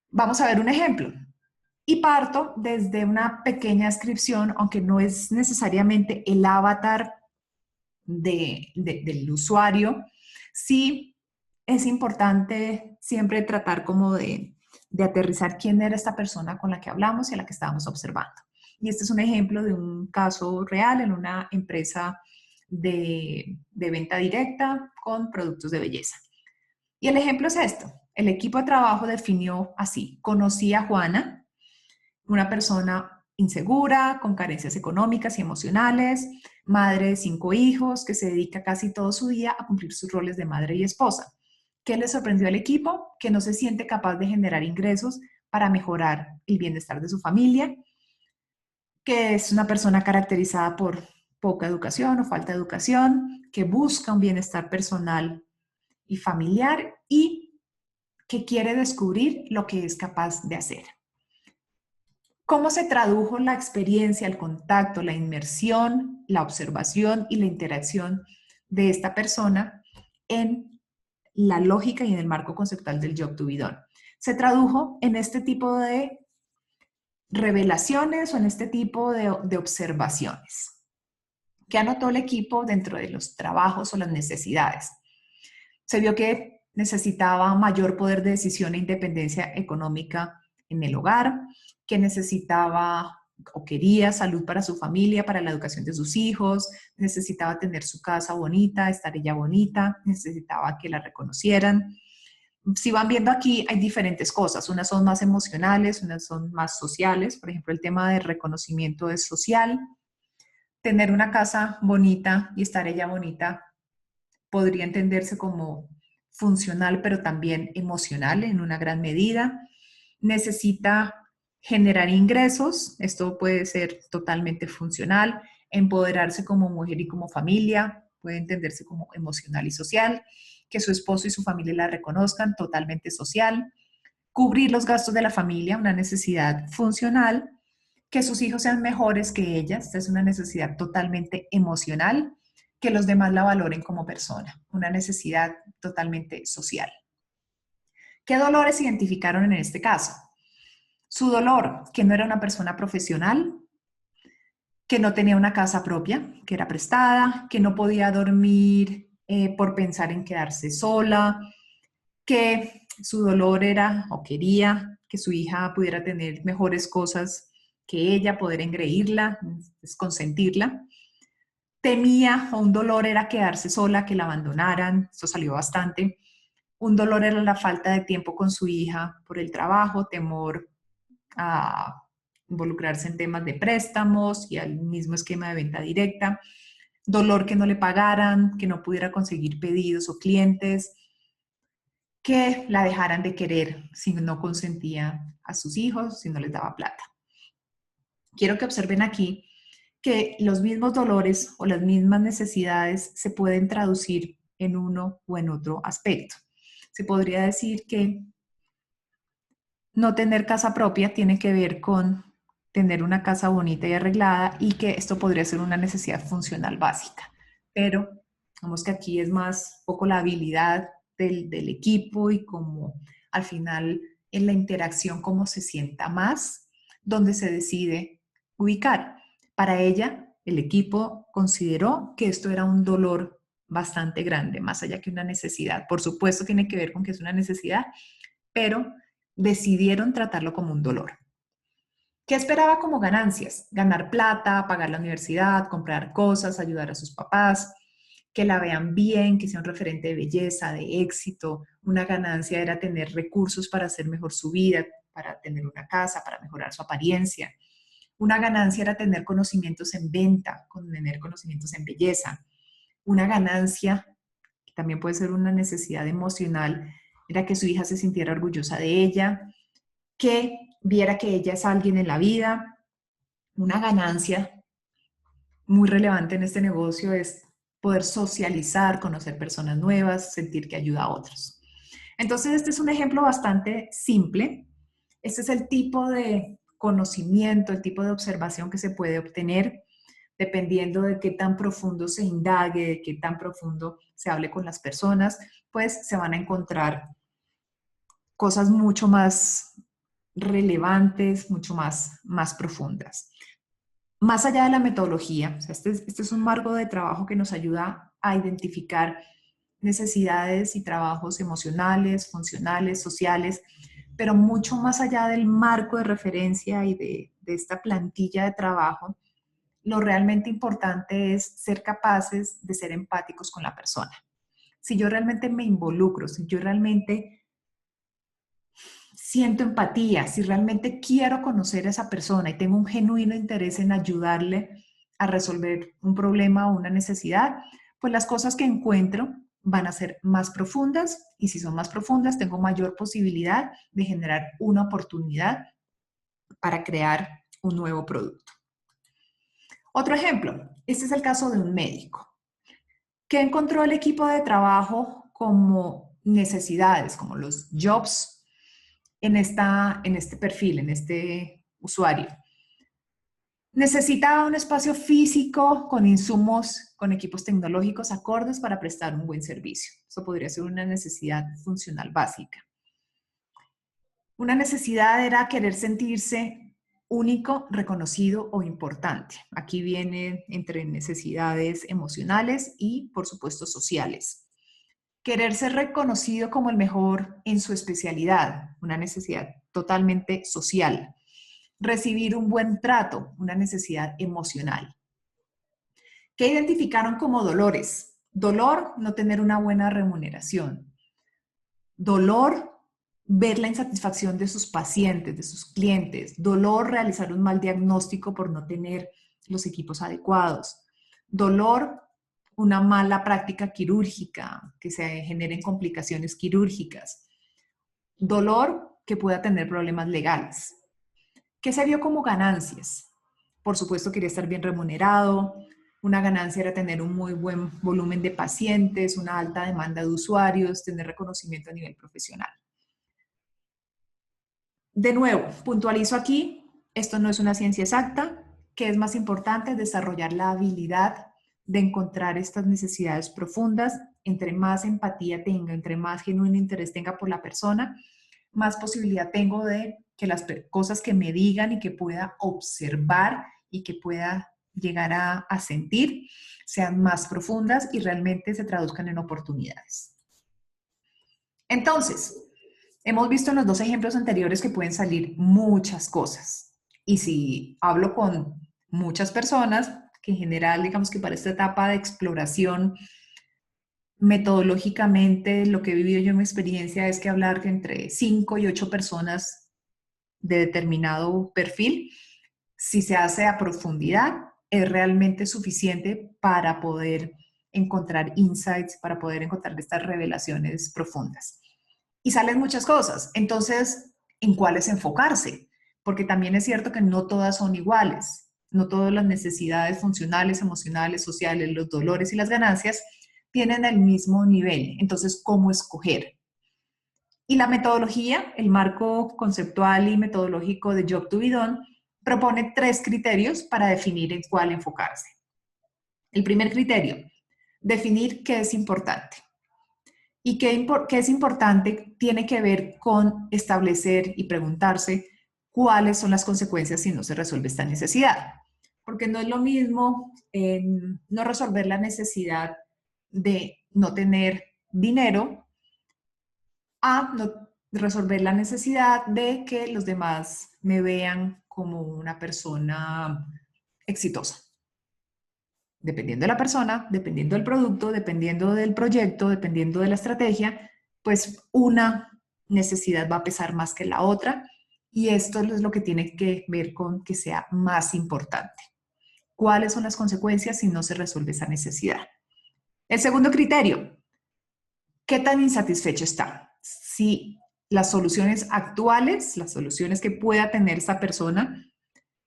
Vamos a ver un ejemplo. Y parto desde una pequeña descripción, aunque no es necesariamente el avatar del usuario, sí es importante siempre tratar como de aterrizar quién era esta persona con la que hablamos y a la que estábamos observando. Y este es un ejemplo de un caso real en una empresa de venta directa con productos de belleza. Y el ejemplo es esto. El equipo de trabajo definió así: conocí a Juana, una persona insegura, con carencias económicas y emocionales, madre de 5 hijos, que se dedica casi todo su día a cumplir sus roles de madre y esposa. ¿Qué le sorprendió al equipo? Que no se siente capaz de generar ingresos para mejorar el bienestar de su familia, que es una persona caracterizada por poca educación o falta de educación, que busca un bienestar personal y familiar y que quiere descubrir lo que es capaz de hacer. ¿Cómo se tradujo la experiencia, el contacto, la inmersión, la observación y la interacción de esta persona en la lógica y en el marco conceptual del job to be done? Se tradujo en este tipo de revelaciones o en este tipo de observaciones. ¿Qué anotó el equipo dentro de los trabajos o las necesidades? Se vio que necesitaba mayor poder de decisión e independencia económica en el hogar, que necesitaba o quería salud para su familia, para la educación de sus hijos, necesitaba tener su casa bonita, estar ella bonita, necesitaba que la reconocieran. Si van viendo aquí, hay diferentes cosas. Unas son más emocionales, unas son más sociales. Por ejemplo, el tema de reconocimiento es social. Tener una casa bonita y estar ella bonita podría entenderse como funcional, pero también emocional en una gran medida. Necesita generar ingresos, esto puede ser totalmente funcional. Empoderarse como mujer y como familia, puede entenderse como emocional y social. Que su esposo y su familia la reconozcan, totalmente social. Cubrir los gastos de la familia, una necesidad funcional. que sus hijos sean mejores que ella. Esta es una necesidad totalmente emocional, que los demás la valoren como persona, una necesidad totalmente social. ¿Qué dolores identificaron en este caso? Su dolor, que no era una persona profesional, que no tenía una casa propia, que era prestada, que no podía dormir por pensar en quedarse sola, que su dolor era o quería que su hija pudiera tener mejores cosas que ella, poder engreírla, consentirla. Temía, o un dolor era quedarse sola, que la abandonaran, eso salió bastante. Un dolor era la falta de tiempo con su hija por el trabajo, temor a involucrarse en temas de préstamos y al mismo esquema de venta directa. Dolor que no le pagaran, que no pudiera conseguir pedidos o clientes, que la dejaran de querer si no consentía a sus hijos, si no les daba plata. Quiero que observen aquí que los mismos dolores o las mismas necesidades se pueden traducir en uno o en otro aspecto. Se podría decir que no tener casa propia tiene que ver con tener una casa bonita y arreglada, y que esto podría ser una necesidad funcional básica. Pero vamos que aquí es más poco la habilidad del equipo y como al final en la interacción cómo se sienta más, donde se decide ubicar. Para ella, el equipo consideró que esto era un dolor bastante grande, más allá que una necesidad. Por supuesto tiene que ver con que es una necesidad, pero decidieron tratarlo como un dolor. ¿Qué esperaba como ganancias? Ganar plata, pagar la universidad, comprar cosas, ayudar a sus papás, que la vean bien, que sea un referente de belleza, de éxito. Una ganancia era tener recursos para hacer mejor su vida, para tener una casa, para mejorar su apariencia. Una ganancia era tener conocimientos en venta, tener conocimientos en belleza. Una ganancia, que también puede ser una necesidad emocional, era que su hija se sintiera orgullosa de ella, que viera que ella es alguien en la vida. Una ganancia muy relevante en este negocio es poder socializar, conocer personas nuevas, sentir que ayuda a otros. Entonces, este es un ejemplo bastante simple. Este es el tipo de conocimiento, el tipo de observación que se puede obtener dependiendo de qué tan profundo se indague, de qué tan profundo se hable con las personas, pues se van a encontrar cosas mucho más relevantes, mucho más profundas. Más allá de la metodología, o sea, este es un marco de trabajo que nos ayuda a identificar necesidades y trabajos emocionales, funcionales, sociales, pero mucho más allá del marco de referencia y de esta plantilla de trabajo, lo realmente importante es ser capaces de ser empáticos con la persona. Si yo realmente me involucro, si yo realmente siento empatía, si realmente quiero conocer a esa persona y tengo un genuino interés en ayudarle a resolver un problema o una necesidad, pues las cosas que encuentro van a ser más profundas, y si son más profundas tengo mayor posibilidad de generar una oportunidad para crear un nuevo producto. Otro ejemplo, este es el caso de un médico. ¿Qué encontró el equipo de trabajo como necesidades, como los jobs en este perfil, en este usuario? Necesitaba un espacio físico con insumos, con equipos tecnológicos acordes para prestar un buen servicio. Eso podría ser una necesidad funcional básica. Una necesidad era querer sentirse único, reconocido o importante. Aquí viene entre necesidades emocionales y, por supuesto, sociales. Querer ser reconocido como el mejor en su especialidad, una necesidad totalmente social. Recibir un buen trato, una necesidad emocional. ¿Qué identificaron como dolores? Dolor, no tener una buena remuneración. Dolor, ver la insatisfacción de sus pacientes, de sus clientes. Dolor, realizar un mal diagnóstico por no tener los equipos adecuados. Dolor, una mala práctica quirúrgica, que se generen complicaciones quirúrgicas. Dolor, que pueda tener problemas legales. ¿Qué se vio como ganancias? Por supuesto, quería estar bien remunerado. Una ganancia era tener un muy buen volumen de pacientes, una alta demanda de usuarios, tener reconocimiento a nivel profesional. De nuevo, puntualizo aquí, esto no es una ciencia exacta. ¿Qué es más importante? Desarrollar la habilidad de encontrar estas necesidades profundas. Entre más empatía tenga, entre más genuino interés tenga por la persona, más posibilidad tengo de que las cosas que me digan y que pueda observar y que pueda llegar a sentir sean más profundas y realmente se traduzcan en oportunidades. Entonces, hemos visto en los dos ejemplos anteriores que pueden salir muchas cosas. Y si hablo con muchas personas, que en general, digamos que para esta etapa de exploración, metodológicamente, lo que he vivido yo en mi experiencia es que hablar entre 5 y 8 personas de determinado perfil, si se hace a profundidad, es realmente suficiente para poder encontrar insights, para poder encontrar estas revelaciones profundas. Y salen muchas cosas. Entonces, ¿en cuáles enfocarse? Porque también es cierto que no todas son iguales. No todas las necesidades funcionales, emocionales, sociales, los dolores y las ganancias tienen el mismo nivel. Entonces, ¿cómo escoger? Y la metodología, el marco conceptual y metodológico de Job to be Done, propone 3 criterios para definir en cuál enfocarse. El primer criterio, definir qué es importante. Y qué es importante tiene que ver con establecer y preguntarse cuáles son las consecuencias si no se resuelve esta necesidad. Porque no es lo mismo no resolver la necesidad de no tener dinero a no resolver la necesidad de que los demás me vean como una persona exitosa. Dependiendo de la persona, dependiendo del producto, dependiendo del proyecto, dependiendo de la estrategia, pues una necesidad va a pesar más que la otra y esto es lo que tiene que ver con que sea más importante. ¿Cuáles son las consecuencias si no se resuelve esa necesidad? El segundo criterio, ¿qué tan insatisfecho está? Si las soluciones actuales, las soluciones que pueda tener esta persona,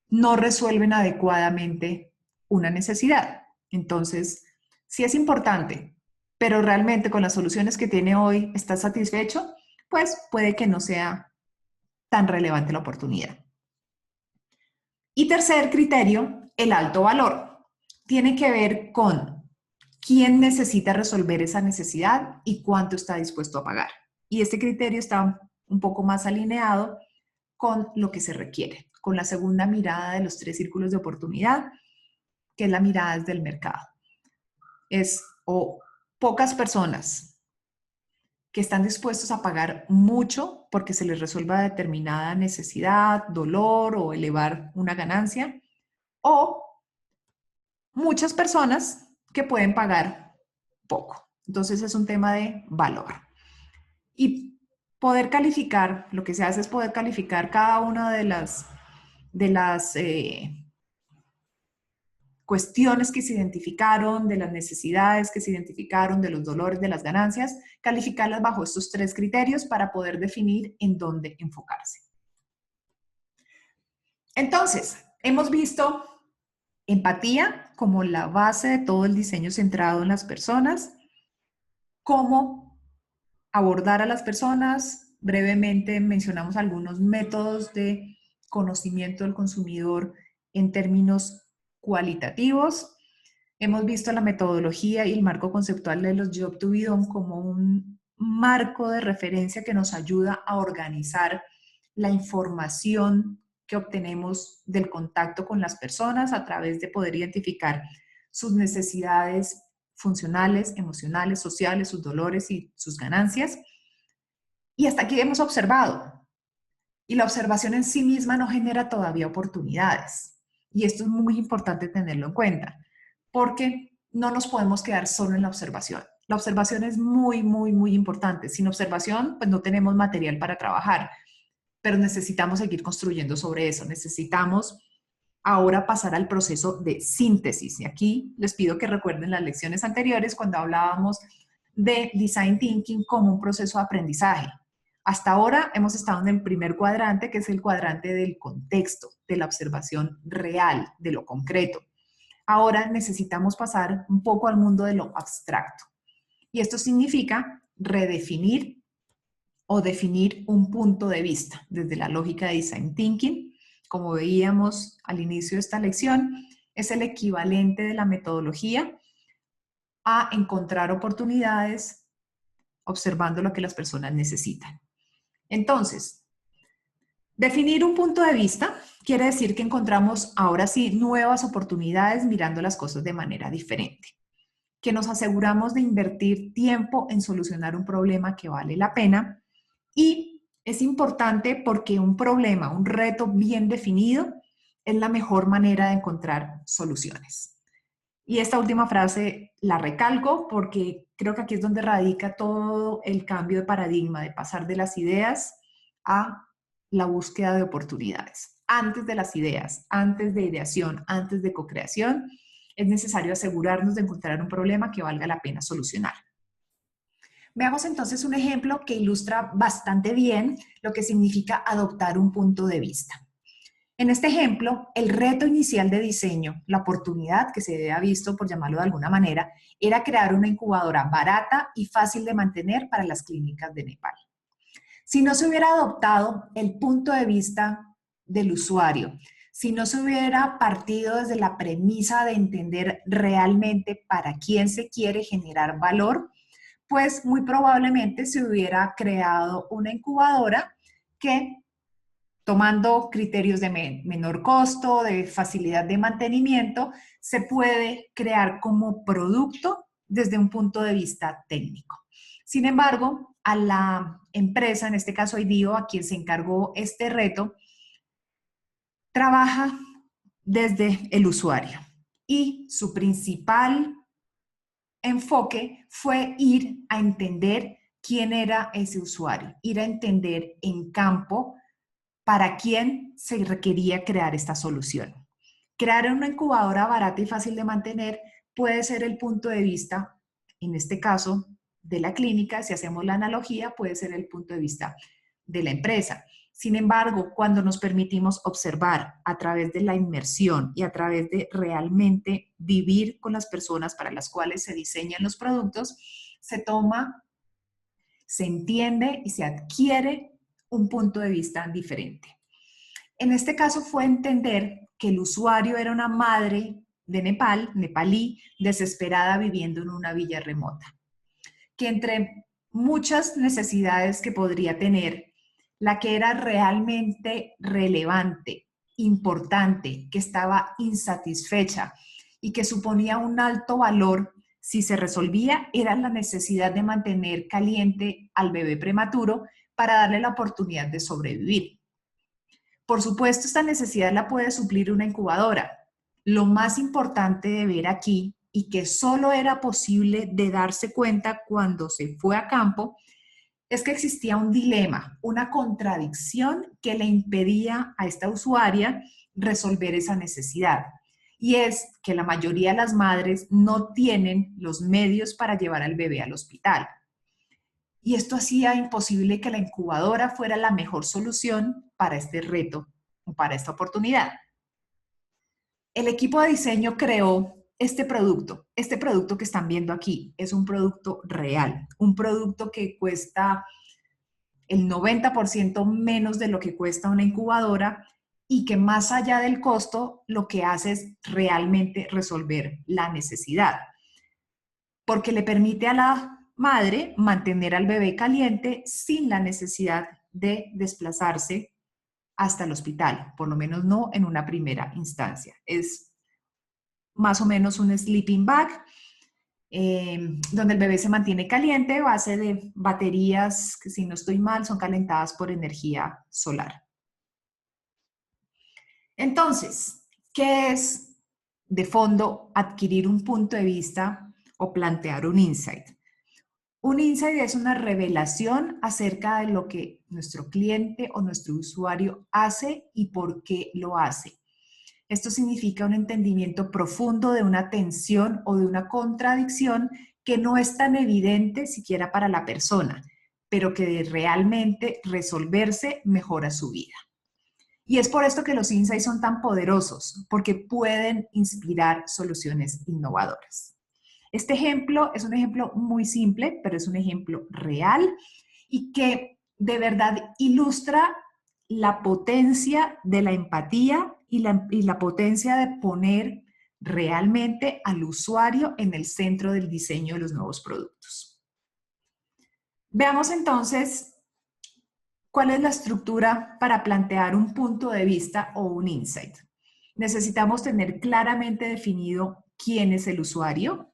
no resuelven adecuadamente una necesidad. Entonces, sí es importante, pero realmente con las soluciones que tiene hoy está satisfecho, pues puede que no sea tan relevante la oportunidad. Y tercer criterio, el alto valor. Tiene que ver con quién necesita resolver esa necesidad y cuánto está dispuesto a pagar. Y este criterio está un poco más alineado con lo que se requiere, con la segunda mirada de los 3 círculos de oportunidad, que es la mirada desde el mercado. Es pocas personas que están dispuestos a pagar mucho porque se les resuelva determinada necesidad, dolor o elevar una ganancia, o muchas personas que pueden pagar poco. Entonces es un tema de valor. Y poder calificar, lo que se hace es poder calificar cada una de las cuestiones que se identificaron, de las necesidades que se identificaron, de los dolores, de las ganancias, calificarlas bajo estos 3 criterios para poder definir en dónde enfocarse. Entonces, hemos visto empatía como la base de todo el diseño centrado en las personas, cómo abordar a las personas. Brevemente mencionamos algunos métodos de conocimiento del consumidor en términos cualitativos. Hemos visto la metodología y el marco conceptual de los Job to be Done como un marco de referencia que nos ayuda a organizar la información que obtenemos del contacto con las personas a través de poder identificar sus necesidades funcionales, emocionales, sociales, sus dolores y sus ganancias. Y hasta aquí hemos observado. Y la observación en sí misma no genera todavía oportunidades. Y esto es muy importante tenerlo en cuenta, porque no nos podemos quedar solo en la observación. La observación es muy, muy, muy importante. Sin observación, pues no tenemos material para trabajar, pero necesitamos seguir construyendo sobre eso. Necesitamos ahora pasar al proceso de síntesis. Y aquí les pido que recuerden las lecciones anteriores cuando hablábamos de Design Thinking como un proceso de aprendizaje. Hasta ahora hemos estado en el primer cuadrante, que es el cuadrante del contexto, de la observación real, de lo concreto. Ahora necesitamos pasar un poco al mundo de lo abstracto. Y esto significa redefinir o definir un punto de vista desde la lógica de Design Thinking como veíamos al inicio de esta lección, es el equivalente de la metodología a encontrar oportunidades observando lo que las personas necesitan. Entonces, definir un punto de vista quiere decir que encontramos ahora sí nuevas oportunidades mirando las cosas de manera diferente, que nos aseguramos de invertir tiempo en solucionar un problema que vale la pena, y es importante porque un problema, un reto bien definido es la mejor manera de encontrar soluciones. Y esta última frase la recalco porque creo que aquí es donde radica todo el cambio de paradigma, de pasar de las ideas a la búsqueda de oportunidades. Antes de las ideas, antes de ideación, antes de co-creación, es necesario asegurarnos de encontrar un problema que valga la pena solucionar. Veamos entonces un ejemplo que ilustra bastante bien lo que significa adoptar un punto de vista. En este ejemplo, el reto inicial de diseño, la oportunidad que se había visto, por llamarlo de alguna manera, era crear una incubadora barata y fácil de mantener para las clínicas de Nepal. Si no se hubiera adoptado el punto de vista del usuario, si no se hubiera partido desde la premisa de entender realmente para quién se quiere generar valor, pues muy probablemente se hubiera creado una incubadora que, tomando criterios de menor costo, de facilidad de mantenimiento, se puede crear como producto desde un punto de vista técnico. Sin embargo, a la empresa, en este caso IDEO, a quien se encargó este reto, trabaja desde el usuario y su principal enfoque fue ir a entender quién era ese usuario, ir a entender en campo para quién se requería crear esta solución. Crear una incubadora barata y fácil de mantener puede ser el punto de vista, en este caso, de la clínica. Si hacemos la analogía, puede ser el punto de vista de la empresa. Sin embargo, cuando nos permitimos observar a través de la inmersión y a través de realmente vivir con las personas para las cuales se diseñan los productos, se toma, se entiende y se adquiere un punto de vista diferente. En este caso fue entender que el usuario era una madre de Nepal, nepalí, desesperada viviendo en una villa remota, que entre muchas necesidades que podría tener, la que era realmente relevante, importante, que estaba insatisfecha y que suponía un alto valor si se resolvía, era la necesidad de mantener caliente al bebé prematuro para darle la oportunidad de sobrevivir. Por supuesto, esta necesidad la puede suplir una incubadora. Lo más importante de ver aquí, y que solo era posible de darse cuenta cuando se fue a campo, es que existía un dilema, una contradicción que le impedía a esta usuaria resolver esa necesidad. Y es que la mayoría de las madres no tienen los medios para llevar al bebé al hospital. Y esto hacía imposible que la incubadora fuera la mejor solución para este reto o para esta oportunidad. El equipo de diseño creó este producto que están viendo aquí. Es un producto real, un producto que cuesta el 90% menos de lo que cuesta una incubadora y que más allá del costo lo que hace es realmente resolver la necesidad, porque le permite a la madre mantener al bebé caliente sin la necesidad de desplazarse hasta el hospital, por lo menos no en una primera instancia. Es más o menos un sleeping bag, donde el bebé se mantiene caliente a base de baterías que, si no estoy mal, son calentadas por energía solar. Entonces, ¿qué es de fondo adquirir un punto de vista o plantear un insight? Un insight es una revelación acerca de lo que nuestro cliente o nuestro usuario hace y por qué lo hace. Esto significa un entendimiento profundo de una tensión o de una contradicción que no es tan evidente siquiera para la persona, pero que de realmente resolverse mejora su vida. Y es por esto que los insights son tan poderosos, porque pueden inspirar soluciones innovadoras. Este ejemplo es un ejemplo muy simple, pero es un ejemplo real y que de verdad ilustra la potencia de la empatía y la potencia de poner realmente al usuario en el centro del diseño de los nuevos productos. Veamos entonces cuál es la estructura para plantear un punto de vista o un insight. Necesitamos tener claramente definido quién es el usuario.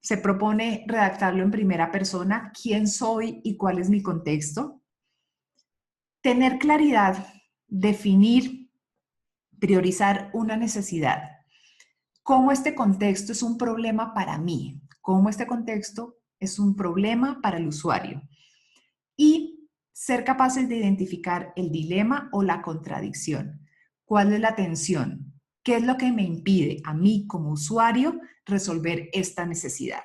Se propone redactarlo en primera persona, quién soy y cuál es mi contexto. Tener claridad, definir, priorizar una necesidad. Cómo este contexto es un problema para mí, cómo este contexto es un problema para el usuario. Y ser capaces de identificar el dilema o la contradicción. ¿Cuál es la tensión? ¿Qué es lo que me impide a mí como usuario resolver esta necesidad?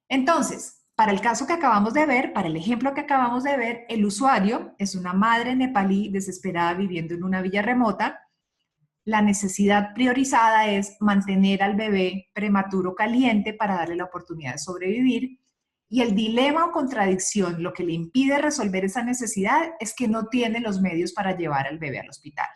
Entonces, para el caso que acabamos de ver, para el ejemplo que acabamos de ver, el usuario es una madre nepalí desesperada viviendo en una villa remota. La necesidad priorizada es mantener al bebé prematuro caliente para darle la oportunidad de sobrevivir. Y el dilema o contradicción, lo que le impide resolver esa necesidad, es que no tiene los medios para llevar al bebé al hospital.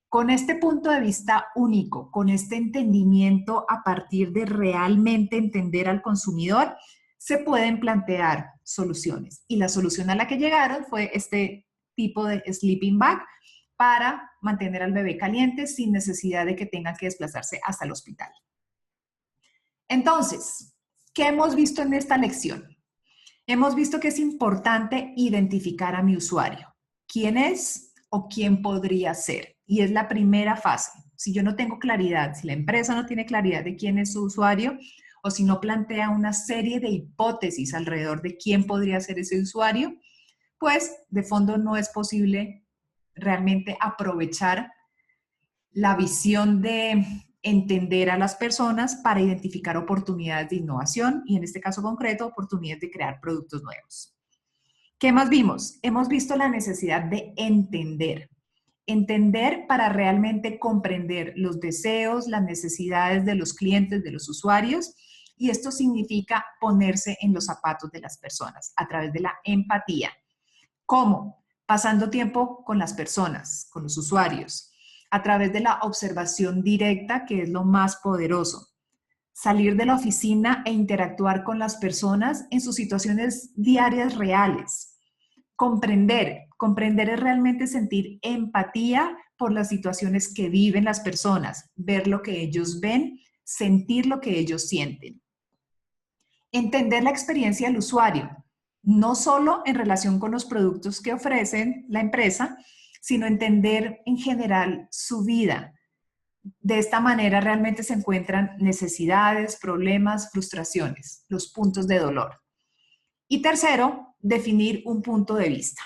Con este punto de vista único, con este entendimiento a partir de realmente entender al consumidor, se pueden plantear soluciones. Y la solución a la que llegaron fue este tipo de sleeping bag para mantener al bebé caliente sin necesidad de que tengan que desplazarse hasta el hospital. Entonces, ¿qué hemos visto en esta lección? Hemos visto que es importante identificar a mi usuario. ¿Quién es o quién podría ser? Y es la primera fase. Si yo no tengo claridad, si la empresa no tiene claridad de quién es su usuario, o si no plantea una serie de hipótesis alrededor de quién podría ser ese usuario, pues de fondo no es posible realmente aprovechar la visión de entender a las personas para identificar oportunidades de innovación y en este caso concreto, oportunidades de crear productos nuevos. ¿Qué más vimos? Hemos visto la necesidad de entender. Entender para realmente comprender los deseos, las necesidades de los clientes, de los usuarios, y esto significa ponerse en los zapatos de las personas a través de la empatía. ¿Cómo? Pasando tiempo con las personas, con los usuarios, a través de la observación directa, que es lo más poderoso. Salir de la oficina e interactuar con las personas en sus situaciones diarias reales. Comprender es realmente sentir empatía por las situaciones que viven las personas, ver lo que ellos ven, sentir lo que ellos sienten. Entender la experiencia del usuario, no solo en relación con los productos que ofrecen la empresa, sino entender en general su vida. De esta manera realmente se encuentran necesidades, problemas, frustraciones, los puntos de dolor. Y tercero, definir un punto de vista.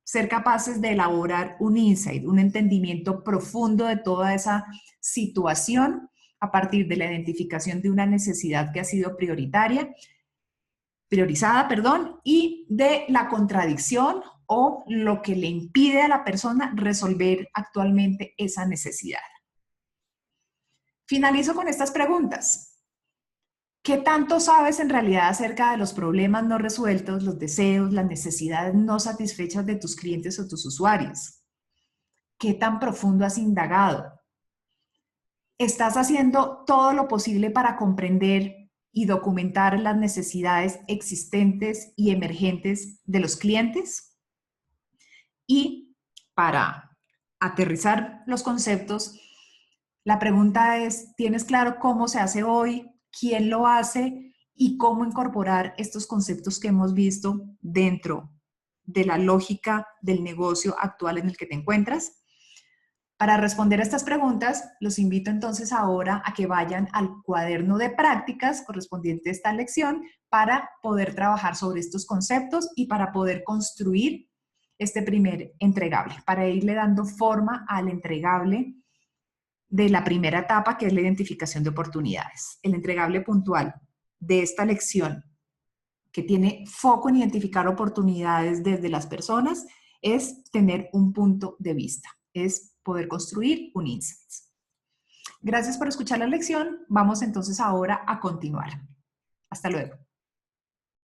Ser capaces de elaborar un insight, un entendimiento profundo de toda esa situación a partir de la identificación de una necesidad que ha sido priorizada, y de la contradicción o lo que le impide a la persona resolver actualmente esa necesidad. Finalizo con estas preguntas. ¿Qué tanto sabes en realidad acerca de los problemas no resueltos, los deseos, las necesidades no satisfechas de tus clientes o tus usuarios? ¿Qué tan profundo has indagado? ¿Estás haciendo todo lo posible para comprender y documentar las necesidades existentes y emergentes de los clientes? Y para aterrizar los conceptos, la pregunta es, ¿tienes claro cómo se hace hoy? ¿Quién lo hace? Y cómo incorporar estos conceptos que hemos visto dentro de la lógica del negocio actual en el que te encuentras. Para responder a estas preguntas, los invito entonces ahora a que vayan al cuaderno de prácticas correspondiente a esta lección para poder trabajar sobre estos conceptos y para poder construir este primer entregable, para irle dando forma al entregable de la primera etapa, que es la identificación de oportunidades. El entregable puntual de esta lección, que tiene foco en identificar oportunidades desde las personas, es tener un punto de vista, es poder construir un insight. Gracias por escuchar la lección. Vamos entonces ahora a continuar. Hasta luego.